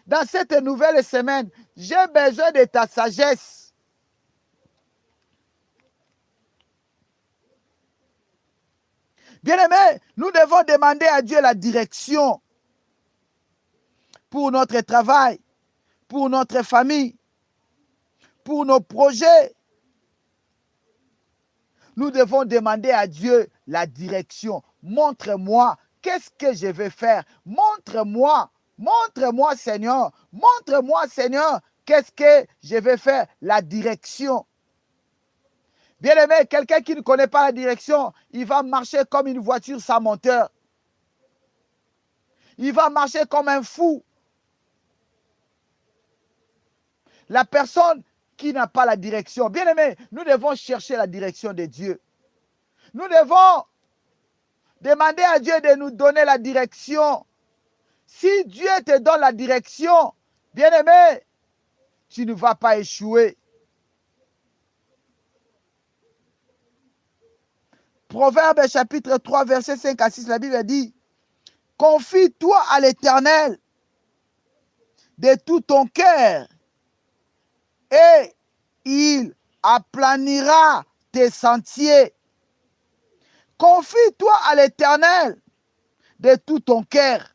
Dans cette nouvelle semaine, j'ai besoin de ta sagesse. Bien-aimés, nous devons demander à Dieu la direction pour notre travail, pour notre famille, pour nos projets. Nous devons demander à Dieu la direction. Montre-moi, qu'est-ce que je vais faire? Montre-moi, montre-moi Seigneur, montre-moi Seigneur, qu'est-ce que je vais faire? La direction. Bien-aimé, quelqu'un qui ne connaît pas la direction, il va marcher comme une voiture sans moteur. Il va marcher comme un fou. La personne qui n'a pas la direction. Bien-aimé, nous devons chercher la direction de Dieu. Nous devons demander à Dieu de nous donner la direction. Si Dieu te donne la direction, bien-aimé, tu ne vas pas échouer. Proverbe chapitre 3, verset 5 à 6, la Bible dit, « Confie-toi à l'Éternel de tout ton cœur et il aplanira tes sentiers. » Confie-toi à l'Éternel de tout ton cœur.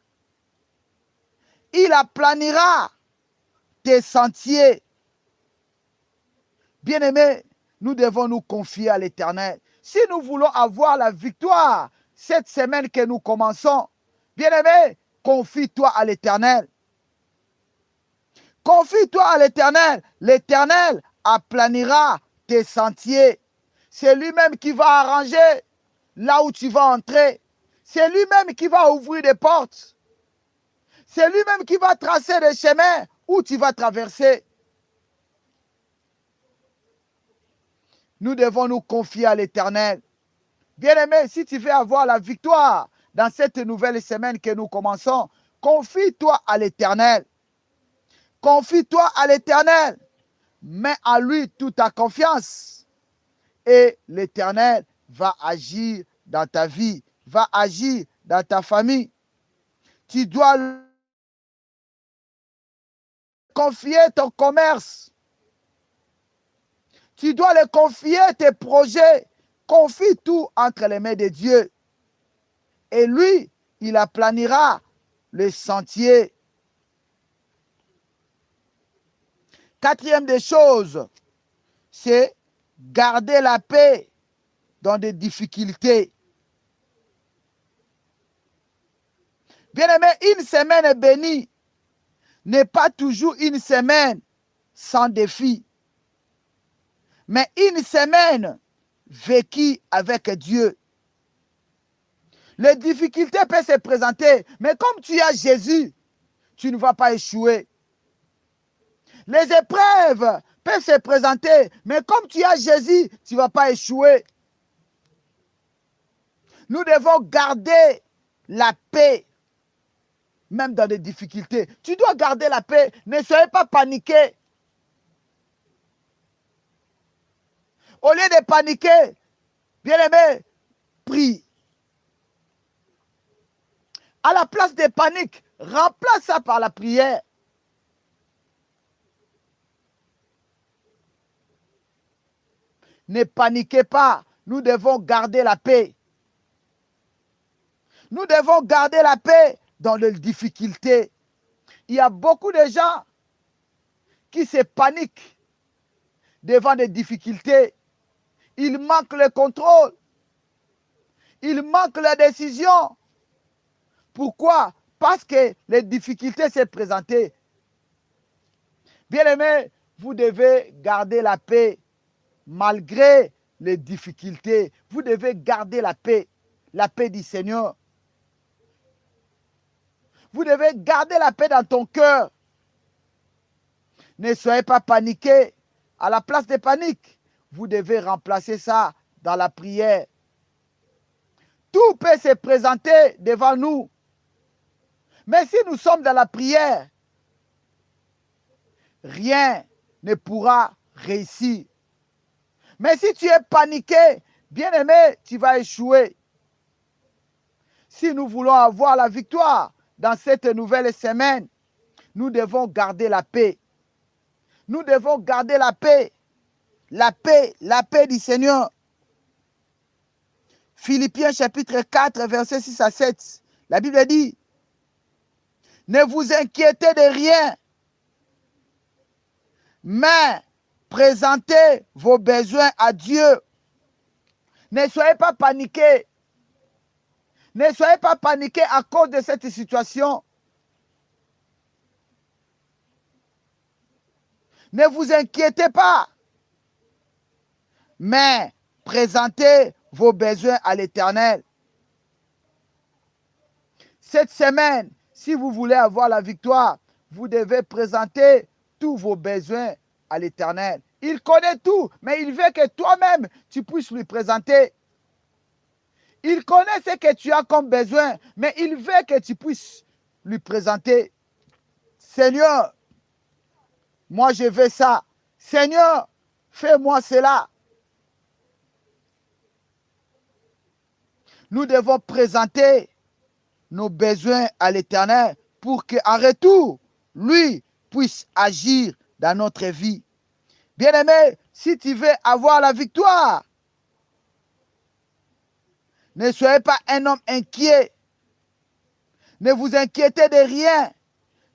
Il aplanira tes sentiers. Bien-aimés, nous devons nous confier à l'Éternel. Si nous voulons avoir la victoire cette semaine que nous commençons, bien-aimé, confie-toi à l'Éternel. Confie-toi à l'Éternel. L'Éternel aplanira tes sentiers. C'est lui-même qui va arranger là où tu vas entrer. C'est lui-même qui va ouvrir des portes. C'est lui-même qui va tracer des chemins où tu vas traverser. Nous devons nous confier à l'Éternel. Bien-aimé, si tu veux avoir la victoire dans cette nouvelle semaine que nous commençons, Confie-toi à l'Éternel. Confie-toi à l'Éternel. Mets en lui toute ta confiance. Et l'Éternel va agir dans ta vie, va agir dans ta famille. Tu dois confier ton commerce. Tu dois le confier tes projets. Confie tout entre les mains de Dieu. Et lui, il aplanira le sentier. Quatrième des choses, c'est garder la paix dans des difficultés. Bien-aimé, une semaine bénie n'est pas toujours une semaine sans défi, mais une semaine vécue avec Dieu. Les difficultés peuvent se présenter, mais comme tu as Jésus, tu ne vas pas échouer. Les épreuves peuvent se présenter, mais comme tu as Jésus, tu ne vas pas échouer. Nous devons garder la paix, même dans des difficultés. Tu dois garder la paix. Ne soyez pas paniqué. Au lieu de paniquer, bien-aimé, prie. À la place de panique, remplace ça par la prière. Ne paniquez pas. Nous devons garder la paix. Nous devons garder la paix dans les difficultés. Il y a beaucoup de gens qui se paniquent devant des difficultés. Ils manquent le contrôle. Ils manquent la décision. Pourquoi? Parce que les difficultés s'est présentées. Bien-aimés, vous devez garder la paix malgré les difficultés. Vous devez garder la paix du Seigneur. Vous devez garder la paix dans ton cœur. Ne soyez pas paniqués. À la place de panique, vous devez remplacer ça dans la prière. Tout peut se présenter devant nous. Mais si nous sommes dans la prière, rien ne pourra réussir. Mais si tu es paniqué, bien-aimé, tu vas échouer. Si nous voulons avoir la victoire dans cette nouvelle semaine, nous devons garder la paix. Nous devons garder la paix. La paix du Seigneur. Philippiens chapitre 4, versets 6 à 7. La Bible dit, ne vous inquiétez de rien, mais présentez vos besoins à Dieu. Ne soyez pas paniqués. Ne soyez pas paniqués à cause de cette situation. Ne vous inquiétez pas, mais présentez vos besoins à l'Éternel. Cette semaine, si vous voulez avoir la victoire, vous devez présenter tous vos besoins à l'Éternel. Il connaît tout, mais il veut que toi-même, tu puisses lui présenter. Il connaît ce que tu as comme besoin, mais il veut que tu puisses lui présenter. Seigneur, moi je veux ça. Seigneur, fais-moi cela. Nous devons présenter nos besoins à l'Éternel pour qu'en retour, lui puisse agir dans notre vie. Bien-aimé, si tu veux avoir la victoire, ne soyez pas un homme inquiet. Ne vous inquiétez de rien,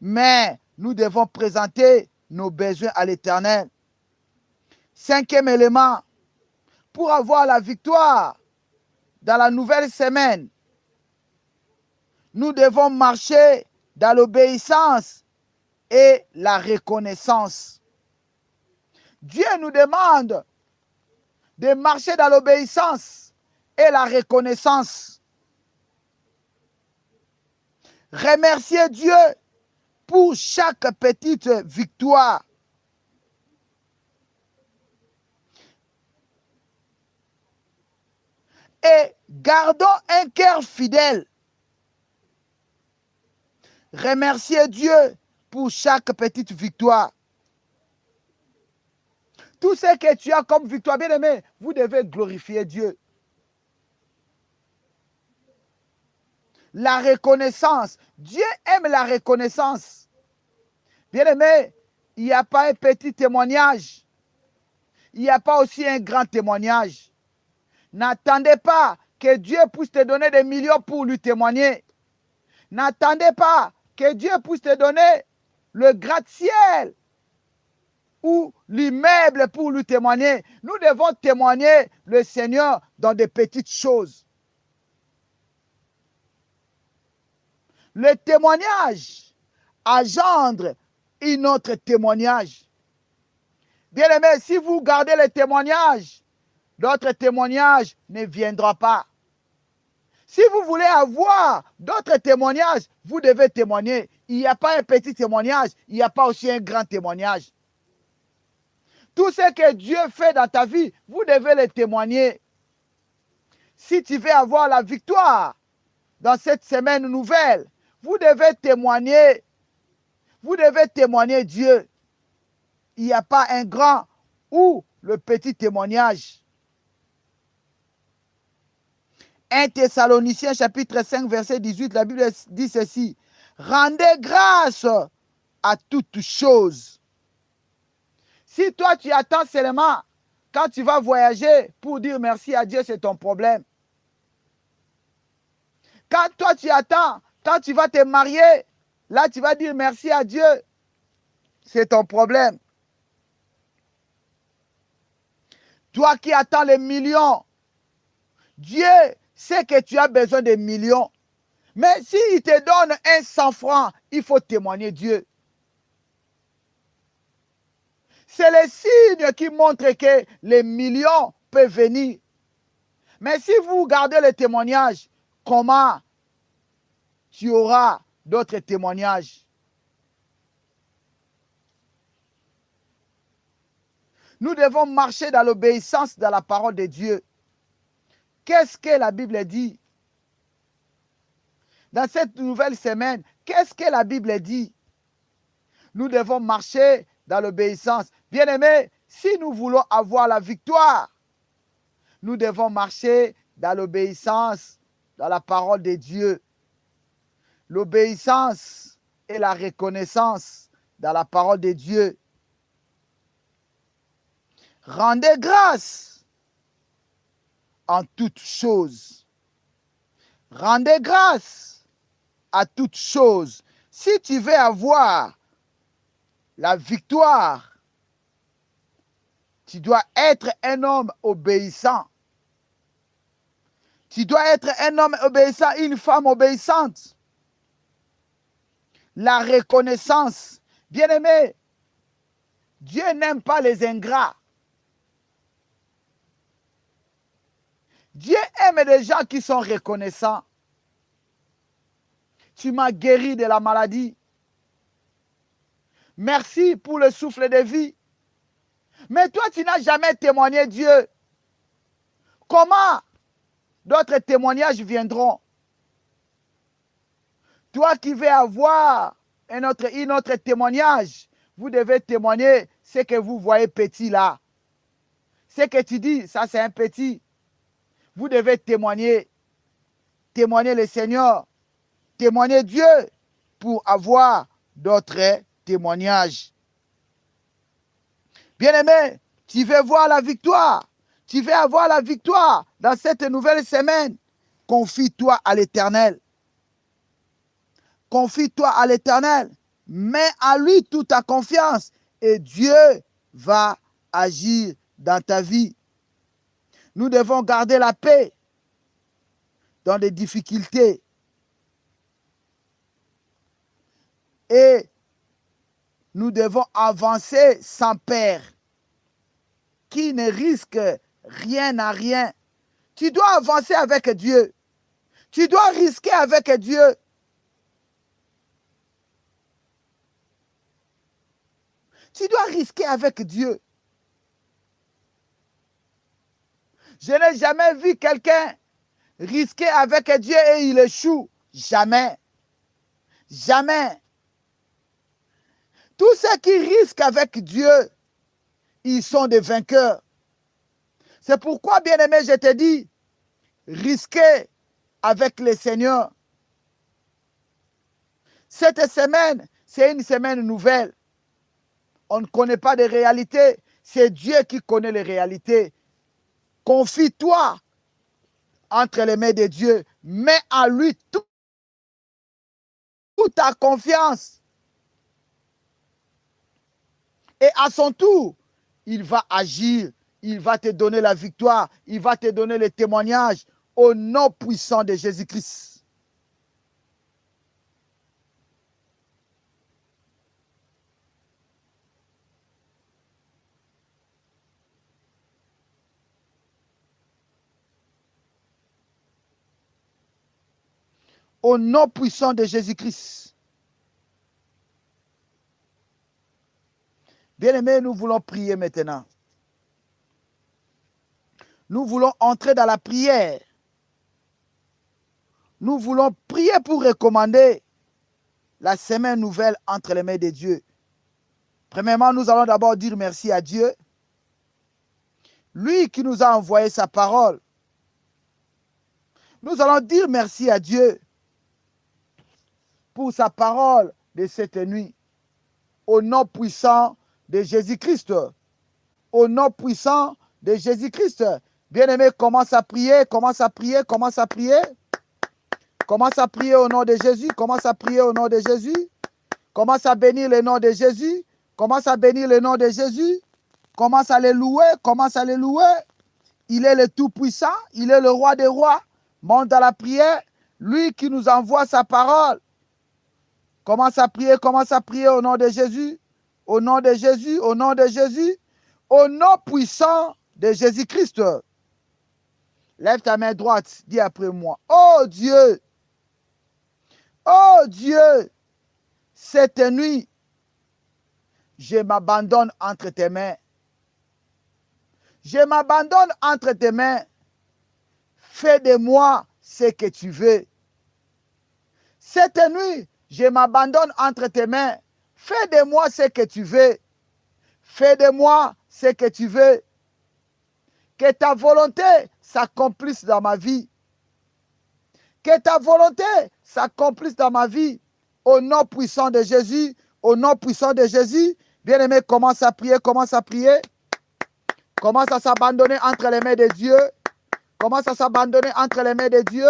mais nous devons présenter nos besoins à l'Éternel. Cinquième élément, pour avoir la victoire dans la nouvelle semaine, nous devons marcher dans l'obéissance et la reconnaissance. Dieu nous demande de marcher dans l'obéissance et la reconnaissance. Remercier Dieu pour chaque petite victoire. Et gardons un cœur fidèle. Remerciez Dieu pour chaque petite victoire. Tout ce que tu as comme victoire, bien aimé, vous devez glorifier Dieu. La reconnaissance. Dieu aime la reconnaissance. Bien aimé, il n'y a pas un petit témoignage. Il n'y a pas aussi un grand témoignage. N'attendez pas que Dieu puisse te donner des millions pour lui témoigner. N'attendez pas que Dieu puisse te donner le gratte-ciel ou l'immeuble pour lui témoigner. Nous devons témoigner le Seigneur dans des petites choses. Le témoignage engendre un autre témoignage. Bien aimé, si vous gardez le témoignage, d'autres témoignages ne viendront pas. Si vous voulez avoir d'autres témoignages, vous devez témoigner. Il n'y a pas un petit témoignage, il n'y a pas aussi un grand témoignage. Tout ce que Dieu fait dans ta vie, vous devez le témoigner. Si tu veux avoir la victoire dans cette semaine nouvelle, vous devez témoigner. Vous devez témoigner Dieu. Il n'y a pas un grand ou le petit témoignage. 1 Thessaloniciens chapitre 5 verset 18, la Bible dit ceci. Rendez grâce à toutes choses. Si toi tu attends seulement quand tu vas voyager pour dire merci à Dieu, c'est ton problème. Quand toi tu attends, quand tu vas te marier, là tu vas dire merci à Dieu, c'est ton problème. Toi qui attends les millions, Dieu sait que tu as besoin de millions. Mais s'il te donne 100 francs, il faut témoigner Dieu. C'est le signe qui montre que les millions peuvent venir. Mais si vous gardez le témoignage, comment tu auras d'autres témoignages? Nous devons marcher dans l'obéissance de la parole de Dieu. Qu'est-ce que la Bible dit? Dans cette nouvelle semaine, qu'est-ce que la Bible dit? Nous devons marcher dans l'obéissance. Bien-aimés, si nous voulons avoir la victoire, nous devons marcher dans l'obéissance, dans la parole de Dieu. L'obéissance et la reconnaissance dans la parole de Dieu. Rendez grâce en toutes choses. Rendez grâce à toutes choses. Si tu veux avoir la victoire, tu dois être un homme obéissant. Tu dois être un homme obéissant, une femme obéissante. La reconnaissance. Bien-aimé, Dieu n'aime pas les ingrats. Dieu aime les gens qui sont reconnaissants. Tu m'as guéri de la maladie. Merci pour le souffle de vie. Mais toi, tu n'as jamais témoigné Dieu. Comment d'autres témoignages viendront? Toi qui veux avoir un autre témoignage, vous devez témoigner ce que vous voyez petit là. Ce que tu dis, ça c'est un petit. Vous devez témoigner. Témoigner le Seigneur. Témoigner Dieu pour avoir d'autres témoignages. Bien-aimé, tu veux voir la victoire. Tu veux avoir la victoire dans cette nouvelle semaine. Confie-toi à l'Éternel. Confie-toi à l'Éternel. Mets à lui toute ta confiance et Dieu va agir dans ta vie. Nous devons garder la paix dans les difficultés. Et nous devons avancer sans peur. Qui ne risque rien à rien. Tu dois avancer avec Dieu. Tu dois risquer avec Dieu. Tu dois risquer avec Dieu. Je n'ai jamais vu quelqu'un risquer avec Dieu et il échoue. Jamais. Jamais. Tous ceux qui risquent avec Dieu, ils sont des vainqueurs. C'est pourquoi, bien-aimé, je te dis, risquez avec le Seigneur. Cette semaine, c'est une semaine nouvelle. On ne connaît pas de réalités. C'est Dieu qui connaît les réalités. Confie-toi entre les mains de Dieu. Mets en lui toute ta confiance. Et à son tour, il va agir. Il va te donner la victoire. Il va te donner le témoignage au nom puissant de Jésus-Christ. Au nom puissant de Jésus-Christ. Bien-aimés, nous voulons prier maintenant. Nous voulons entrer dans la prière. Nous voulons prier pour recommander la semaine nouvelle entre les mains de Dieu. Premièrement, nous allons d'abord dire merci à Dieu. Lui qui nous a envoyé sa parole. Nous allons dire merci à Dieu pour sa parole de cette nuit. Au nom puissant de Jésus-Christ. Au nom puissant de Jésus-Christ. Bien-aimé, commence à prier, commence à prier, commence à prier. Commence à prier au nom de Jésus, commence à prier au nom de Jésus. Commence à bénir le nom de Jésus. Commence à bénir le nom de Jésus. Commence à le louer, commence à le louer. Il est le Tout-Puissant, il est le Roi des Rois. Monte dans la prière, lui qui nous envoie sa parole. Commence à prier au nom de Jésus. Au nom de Jésus, au nom de Jésus. Au nom puissant de Jésus-Christ. Lève ta main droite, dis après moi. Oh Dieu, cette nuit, je m'abandonne entre tes mains. Je m'abandonne entre tes mains. Fais de moi ce que tu veux. Cette nuit, je m'abandonne entre tes mains. Fais de moi ce que tu veux. Fais de moi ce que tu veux. Que ta volonté s'accomplisse dans ma vie. Que ta volonté s'accomplisse dans ma vie. Au nom puissant de Jésus. Au nom puissant de Jésus. Bien-aimé, commence à prier, commence à prier. Commence à s'abandonner entre les mains de Dieu. Commence à s'abandonner entre les mains de Dieu.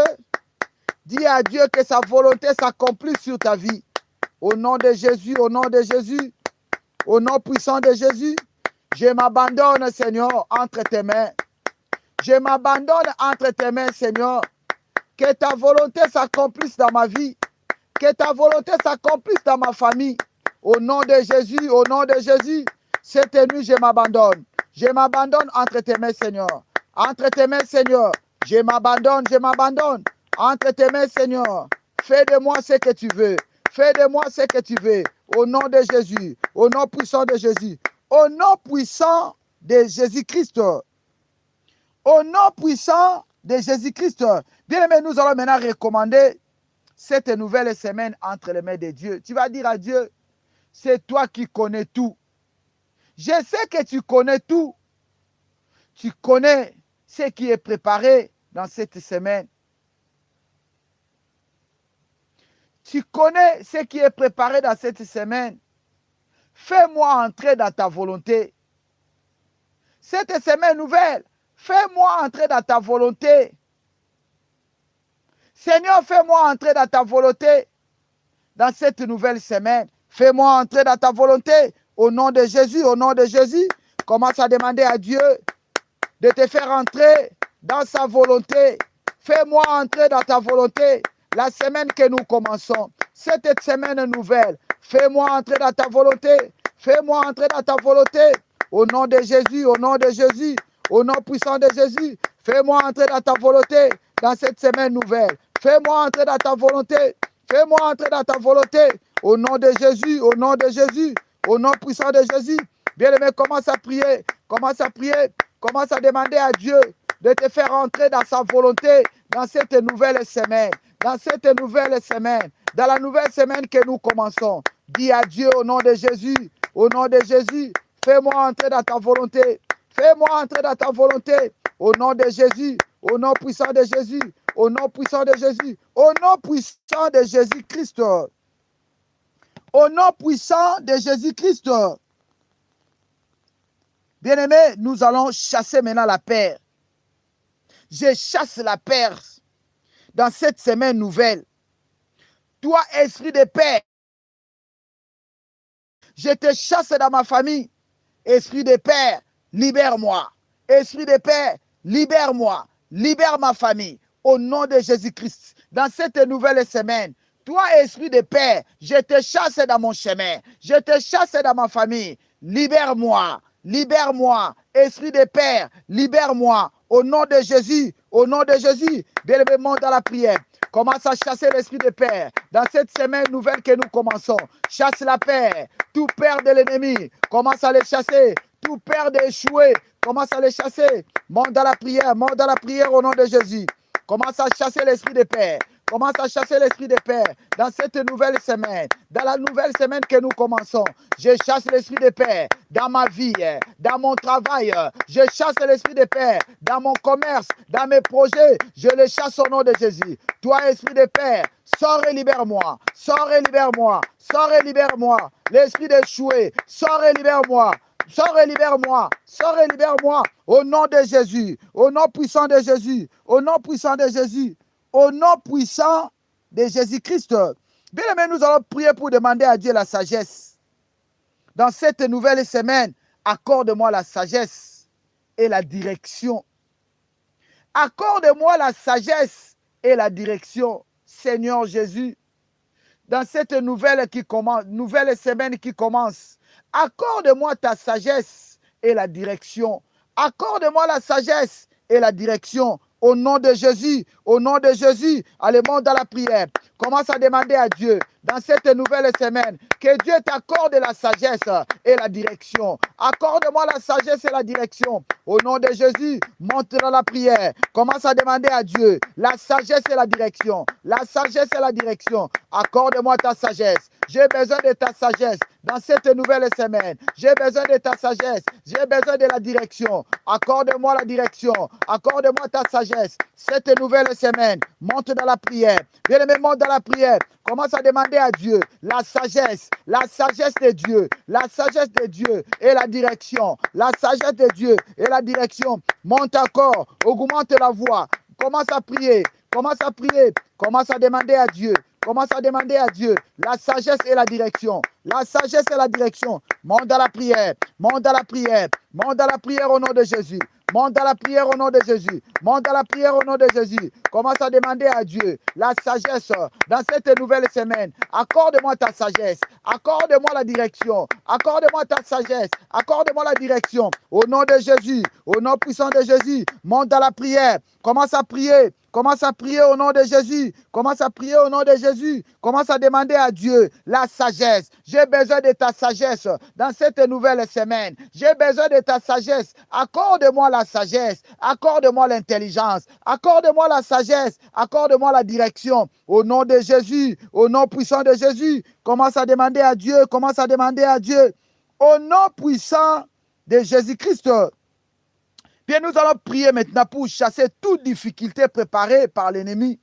Dis à Dieu que sa volonté s'accomplisse sur ta vie. Au nom de Jésus, au nom de Jésus. Au nom puissant de Jésus. Je m'abandonne, Seigneur, entre tes mains. Je m'abandonne entre tes mains, Seigneur. Que ta volonté s'accomplisse dans ma vie. Que ta volonté s'accomplisse dans ma famille. Au nom de Jésus, au nom de Jésus. Cette nuit, je m'abandonne. Je m'abandonne entre tes mains, Seigneur. Entre tes mains, Seigneur. Je m'abandonne, je m'abandonne. Entre tes mains, Seigneur. Fais de moi ce que tu veux. Fais de moi ce que tu veux. Au nom de Jésus. Au nom puissant de Jésus. Au nom puissant de Jésus-Christ. Au nom puissant de Jésus-Christ. Bien aimé, nous allons maintenant recommander cette nouvelle semaine entre les mains de Dieu. Tu vas dire à Dieu, c'est toi qui connais tout. Je sais que tu connais tout. Tu connais ce qui est préparé dans cette semaine. Tu connais ce qui est préparé dans cette semaine. Fais-moi entrer dans ta volonté. Cette semaine nouvelle, fais-moi entrer dans ta volonté. Seigneur, fais-moi entrer dans ta volonté dans cette nouvelle semaine. Fais-moi entrer dans ta volonté. Au nom de Jésus, au nom de Jésus, commence à demander à Dieu de te faire entrer dans sa volonté. Fais-moi entrer dans ta volonté. La semaine que nous commençons, cette semaine nouvelle, fais-moi entrer dans ta volonté. Fais-moi entrer dans ta volonté. Au nom de Jésus, au nom de Jésus, au nom puissant de Jésus, fais-moi entrer dans ta volonté dans cette semaine nouvelle. Fais-moi entrer dans ta volonté. Fais-moi entrer dans ta volonté. Au nom de Jésus, au nom de Jésus, au nom puissant de Jésus. Bien-aimé, commence à prier. Commence à prier. Commence à demander à Dieu de te faire entrer dans sa volonté dans cette nouvelle semaine. Dans cette nouvelle semaine. dans la nouvelle semaine que nous commençons. Dis à Dieu au nom de Jésus, au nom de Jésus, fais-moi entrer dans ta volonté. Fais-moi entrer dans ta volonté. Au nom de Jésus, au nom puissant de Jésus, au nom puissant de Jésus, au nom puissant de Jésus-Christ. Au nom puissant de Jésus-Christ. Bien-aimés, nous allons chasser maintenant la peur. Je chasse la peur dans cette semaine nouvelle. Toi, esprit de paix, je te chasse dans ma famille. Esprit de paix, libère-moi. Esprit de paix, libère-moi. Libère ma famille. Au nom de Jésus-Christ. Dans cette nouvelle semaine, toi, esprit de paix, je te chasse dans mon chemin. Je te chasse dans ma famille. Libère-moi. Libère-moi. Esprit de paix, libère-moi. Au nom de Jésus. Au nom de Jésus. Bien-aimé, monte dans la prière. Commence à chasser l'esprit de paix. Dans cette semaine nouvelle que nous commençons, chasse la paix. Tout peur de l'ennemi, commence à les chasser. Tout peur d'échouer, commence à les chasser. Monte dans la prière au nom de Jésus. Commence à chasser l'esprit de paix. Commence à chasser l'esprit de paix dans cette nouvelle semaine. Dans la nouvelle semaine que nous commençons, je chasse l'esprit de paix dans ma vie, dans mon travail. Je chasse l'esprit de paix dans mon commerce, dans mes projets. Je le chasse au nom de Jésus. Toi, esprit de paix, sors et libère-moi. Sors et libère-moi. Sors et libère-moi. L'esprit d'échouer, sors et libère-moi. Sors et libère-moi, sors et libère-moi, au nom de Jésus, au nom puissant de Jésus, au nom puissant de Jésus, au nom puissant de Jésus-Christ. Bien aimé, nous allons prier pour demander à Dieu la sagesse. Dans cette nouvelle semaine, accorde-moi la sagesse et la direction. Accorde-moi la sagesse et la direction, Seigneur Jésus. Dans cette nouvelle semaine qui commence, accorde-moi ta sagesse et la direction. Accorde-moi la sagesse et la direction. Au nom de Jésus, au nom de Jésus, allez, monte dans la prière. Commence à demander à Dieu, dans cette nouvelle semaine, que Dieu t'accorde la sagesse et la direction. Accorde-moi la sagesse et la direction. Au nom de Jésus, monte dans la prière. Commence à demander à Dieu la sagesse et la direction. La sagesse et la direction. Accorde-moi ta sagesse. J'ai besoin de ta sagesse dans cette nouvelle semaine. J'ai besoin de ta sagesse. J'ai besoin de la direction. Accorde-moi la direction. Accorde-moi ta sagesse. Cette nouvelle semaine, monte dans la prière. Bien-aimé, monte dans la prière. Commence à demander à Dieu la sagesse de Dieu, la sagesse de Dieu et la direction. La sagesse de Dieu et la direction. Monte encore, augmente la voix. Commence à prier. Commence à prier. Commence à demander à Dieu. Commence à demander à Dieu la sagesse et la direction. La sagesse et la direction. Monte dans la prière. Monte dans la prière. Monte dans la prière au nom de Jésus. Monte dans la prière au nom de Jésus. Monte dans la prière au nom de Jésus. Commence à demander à Dieu la sagesse dans cette nouvelle semaine. Accorde-moi ta sagesse. Accorde-moi la direction. Accorde-moi ta sagesse. Accorde-moi la direction. Au nom de Jésus. Au nom puissant de Jésus. Monte dans la prière. Commence à prier. Commence à prier au nom de Jésus. Commence à prier au nom de Jésus. Commence à demander à Dieu la sagesse. J'ai besoin de ta sagesse dans cette nouvelle semaine. J'ai besoin de ta sagesse. Accorde-moi la sagesse. Accorde-moi l'intelligence. Accorde-moi la sagesse. Accorde-moi la direction. Au nom de Jésus. Au nom puissant de Jésus. Commence à demander à Dieu. Commence à demander à Dieu. Au nom puissant de Jésus-Christ. Bien, nous allons prier maintenant pour chasser toute difficulté préparée par l'ennemi.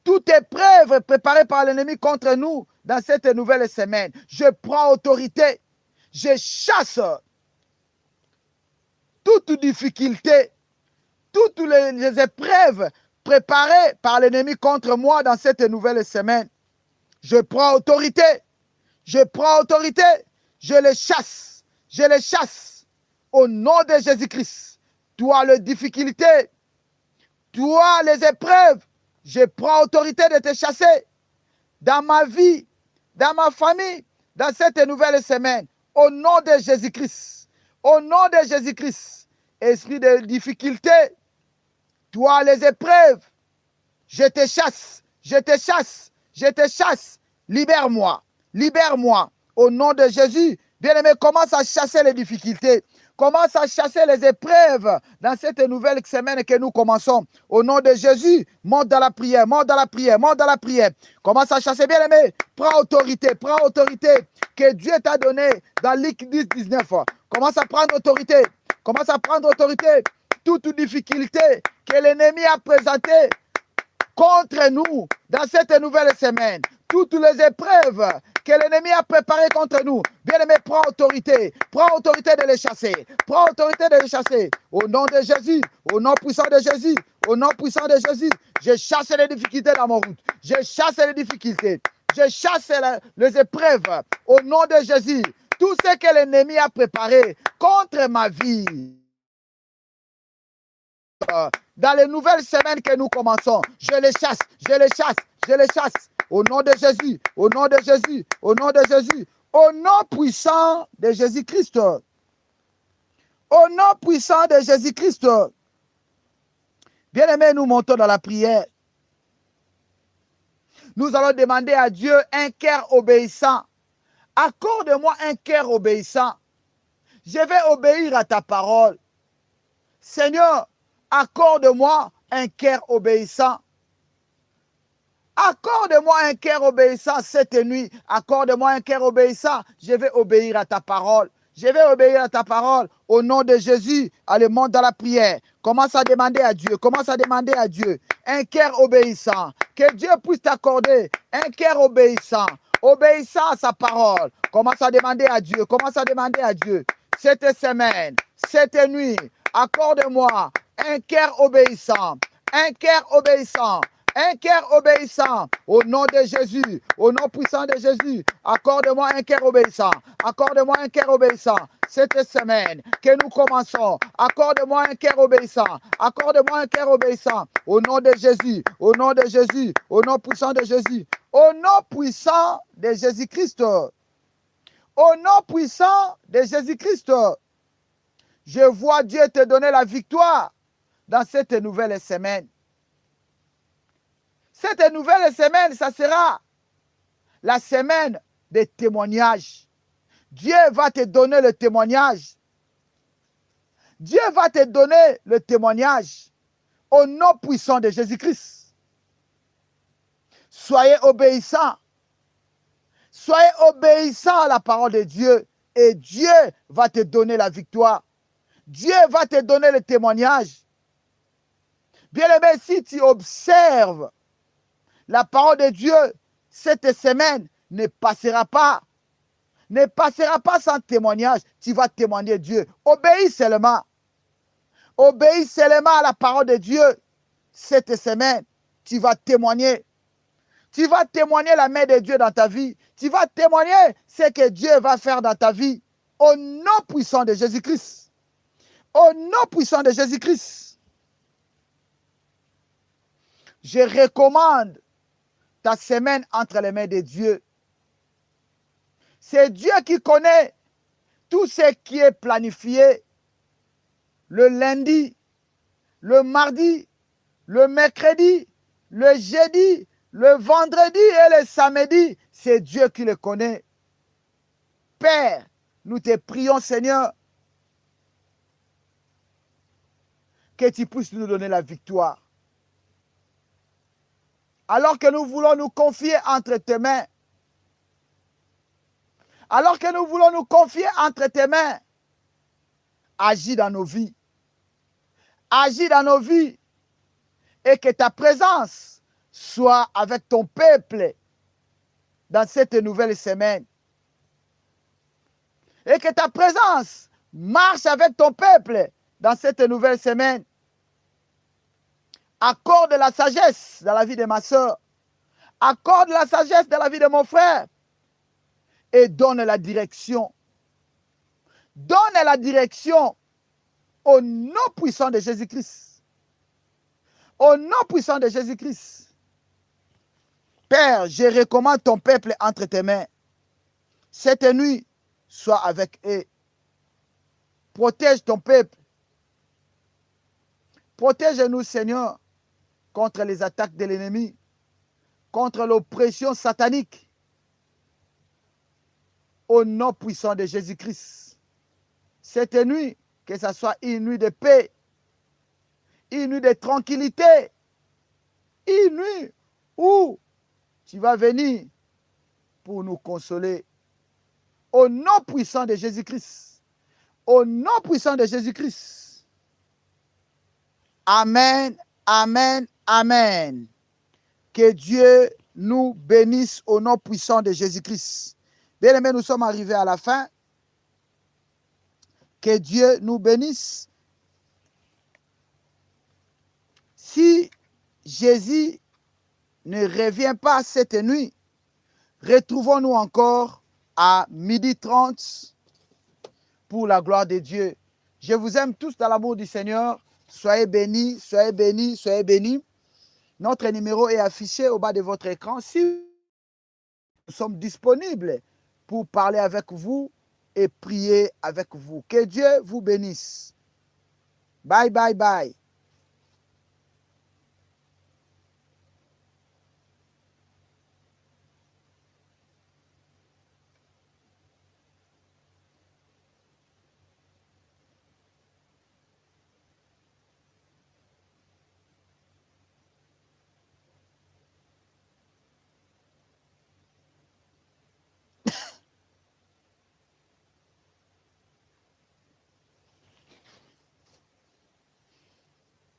Toute épreuve préparée par l'ennemi contre nous dans cette nouvelle semaine. Je prends autorité. Je chasse toute difficulté, toutes les épreuves préparées par l'ennemi contre moi dans cette nouvelle semaine. Je prends autorité. Je prends autorité. Je les chasse. Je les chasse. Au nom de Jésus-Christ, toi les difficultés, toi les épreuves, je prends autorité de te chasser dans ma vie, dans ma famille, dans cette nouvelle semaine. Au nom de Jésus-Christ, au nom de Jésus-Christ, esprit de difficulté, toi les épreuves, je te chasse, je te chasse, je te chasse. Libère-moi, libère-moi. Au nom de Jésus, bien-aimé, commence à chasser les difficultés. Commence à chasser les épreuves dans cette nouvelle semaine que nous commençons. Au nom de Jésus, monte dans la prière, monte dans la prière, monte dans la prière. Commence à chasser, bien aimé. Prends autorité que Dieu t'a donnée dans Luc 10, 19. Commence à prendre autorité. Commence à prendre autorité. Toute difficulté que l'ennemi a présentée contre nous dans cette nouvelle semaine. Toutes les épreuves que l'ennemi a préparées contre nous. Bien-aimé, prends autorité de les chasser. Prends autorité de les chasser. Au nom de Jésus, au nom puissant de Jésus, au nom puissant de Jésus, je chasse les difficultés dans mon route. Je chasse les difficultés. Je chasse les épreuves. Au nom de Jésus, tout ce que l'ennemi a préparé contre ma vie. Dans les nouvelles semaines que nous commençons, je les chasse, je les chasse, je les chasse. Au nom de Jésus, au nom de Jésus, au nom de Jésus, au nom puissant de Jésus-Christ. Au nom puissant de Jésus-Christ. Bien-aimés, nous montons dans la prière. Nous allons demander à Dieu un cœur obéissant. Accorde-moi un cœur obéissant. Je vais obéir à ta parole. Seigneur, accorde-moi un cœur obéissant. Accorde-moi un cœur obéissant cette nuit. Accorde-moi un cœur obéissant. Je vais obéir à ta parole. Je vais obéir à ta parole. Au nom de Jésus, allez, monte dans la prière. Commence à demander à Dieu. Commence à demander à Dieu un cœur obéissant. Que Dieu puisse t'accorder un cœur obéissant. Obéissant à sa parole. Commence à demander à Dieu. Commence à demander à Dieu. Cette semaine, cette nuit, accorde-moi un cœur obéissant. Un cœur obéissant. Un cœur obéissant au nom de Jésus, au nom puissant de Jésus. Accorde-moi un cœur obéissant. Accorde-moi un cœur obéissant. Cette semaine que nous commençons, accorde-moi un cœur obéissant. Accorde-moi un cœur obéissant au nom de Jésus, au nom de Jésus, au nom puissant de Jésus, au nom puissant de Jésus-Christ. Au nom puissant de Jésus-Christ. Je vois Dieu te donner la victoire dans cette nouvelle semaine. Cette nouvelle semaine, ça sera la semaine des témoignages. Dieu va te donner le témoignage. Dieu va te donner le témoignage au nom puissant de Jésus-Christ. Soyez obéissants. Soyez obéissants à la parole de Dieu et Dieu va te donner la victoire. Dieu va te donner le témoignage. Bien-aimé, si tu observes la parole de Dieu, cette semaine ne passera pas sans témoignage. Tu vas témoigner Dieu. Obéis seulement. Obéis seulement à la parole de Dieu. Cette semaine, tu vas témoigner. Tu vas témoigner la main de Dieu dans ta vie. Tu vas témoigner ce que Dieu va faire dans ta vie. Au nom puissant de Jésus-Christ. Au nom puissant de Jésus-Christ. Je recommande ta semaine entre les mains de Dieu. C'est Dieu qui connaît tout ce qui est planifié le lundi, le mardi, le mercredi, le jeudi, le vendredi et le samedi. C'est Dieu qui le connaît. Père, nous te prions, Seigneur, que tu puisses nous donner la victoire. Alors que nous voulons nous confier entre tes mains, alors que nous voulons nous confier entre tes mains, agis dans nos vies. Agis dans nos vies et que ta présence soit avec ton peuple dans cette nouvelle semaine. Et que ta présence marche avec ton peuple dans cette nouvelle semaine. Accorde la sagesse dans la vie de ma soeur. Accorde la sagesse dans la vie de mon frère. Et donne la direction. Donne la direction au nom puissant de Jésus-Christ. Au nom puissant de Jésus-Christ. Père, je recommande ton peuple entre tes mains. Cette nuit, sois avec eux. Protège ton peuple. Protège-nous, Seigneur, contre les attaques de l'ennemi, contre l'oppression satanique. Au nom puissant de Jésus-Christ. Cette nuit, Que ce soit une nuit de paix, une nuit de tranquillité, une nuit où tu vas venir pour nous consoler. Au nom puissant de Jésus-Christ. Au nom puissant de Jésus-Christ. Amen, amen, amen. Que Dieu nous bénisse au nom puissant de Jésus-Christ. Bien-aimés, nous sommes arrivés à la fin. Que Dieu nous bénisse. Si Jésus ne revient pas cette nuit, retrouvons-nous encore à 12h30 pour la gloire de Dieu. Je vous aime tous dans l'amour du Seigneur. Soyez bénis, soyez bénis, soyez bénis. Notre numéro est affiché au bas de votre écran. Si nous sommes disponibles pour parler avec vous et prier avec vous. Que Dieu vous bénisse. Bye, bye, bye.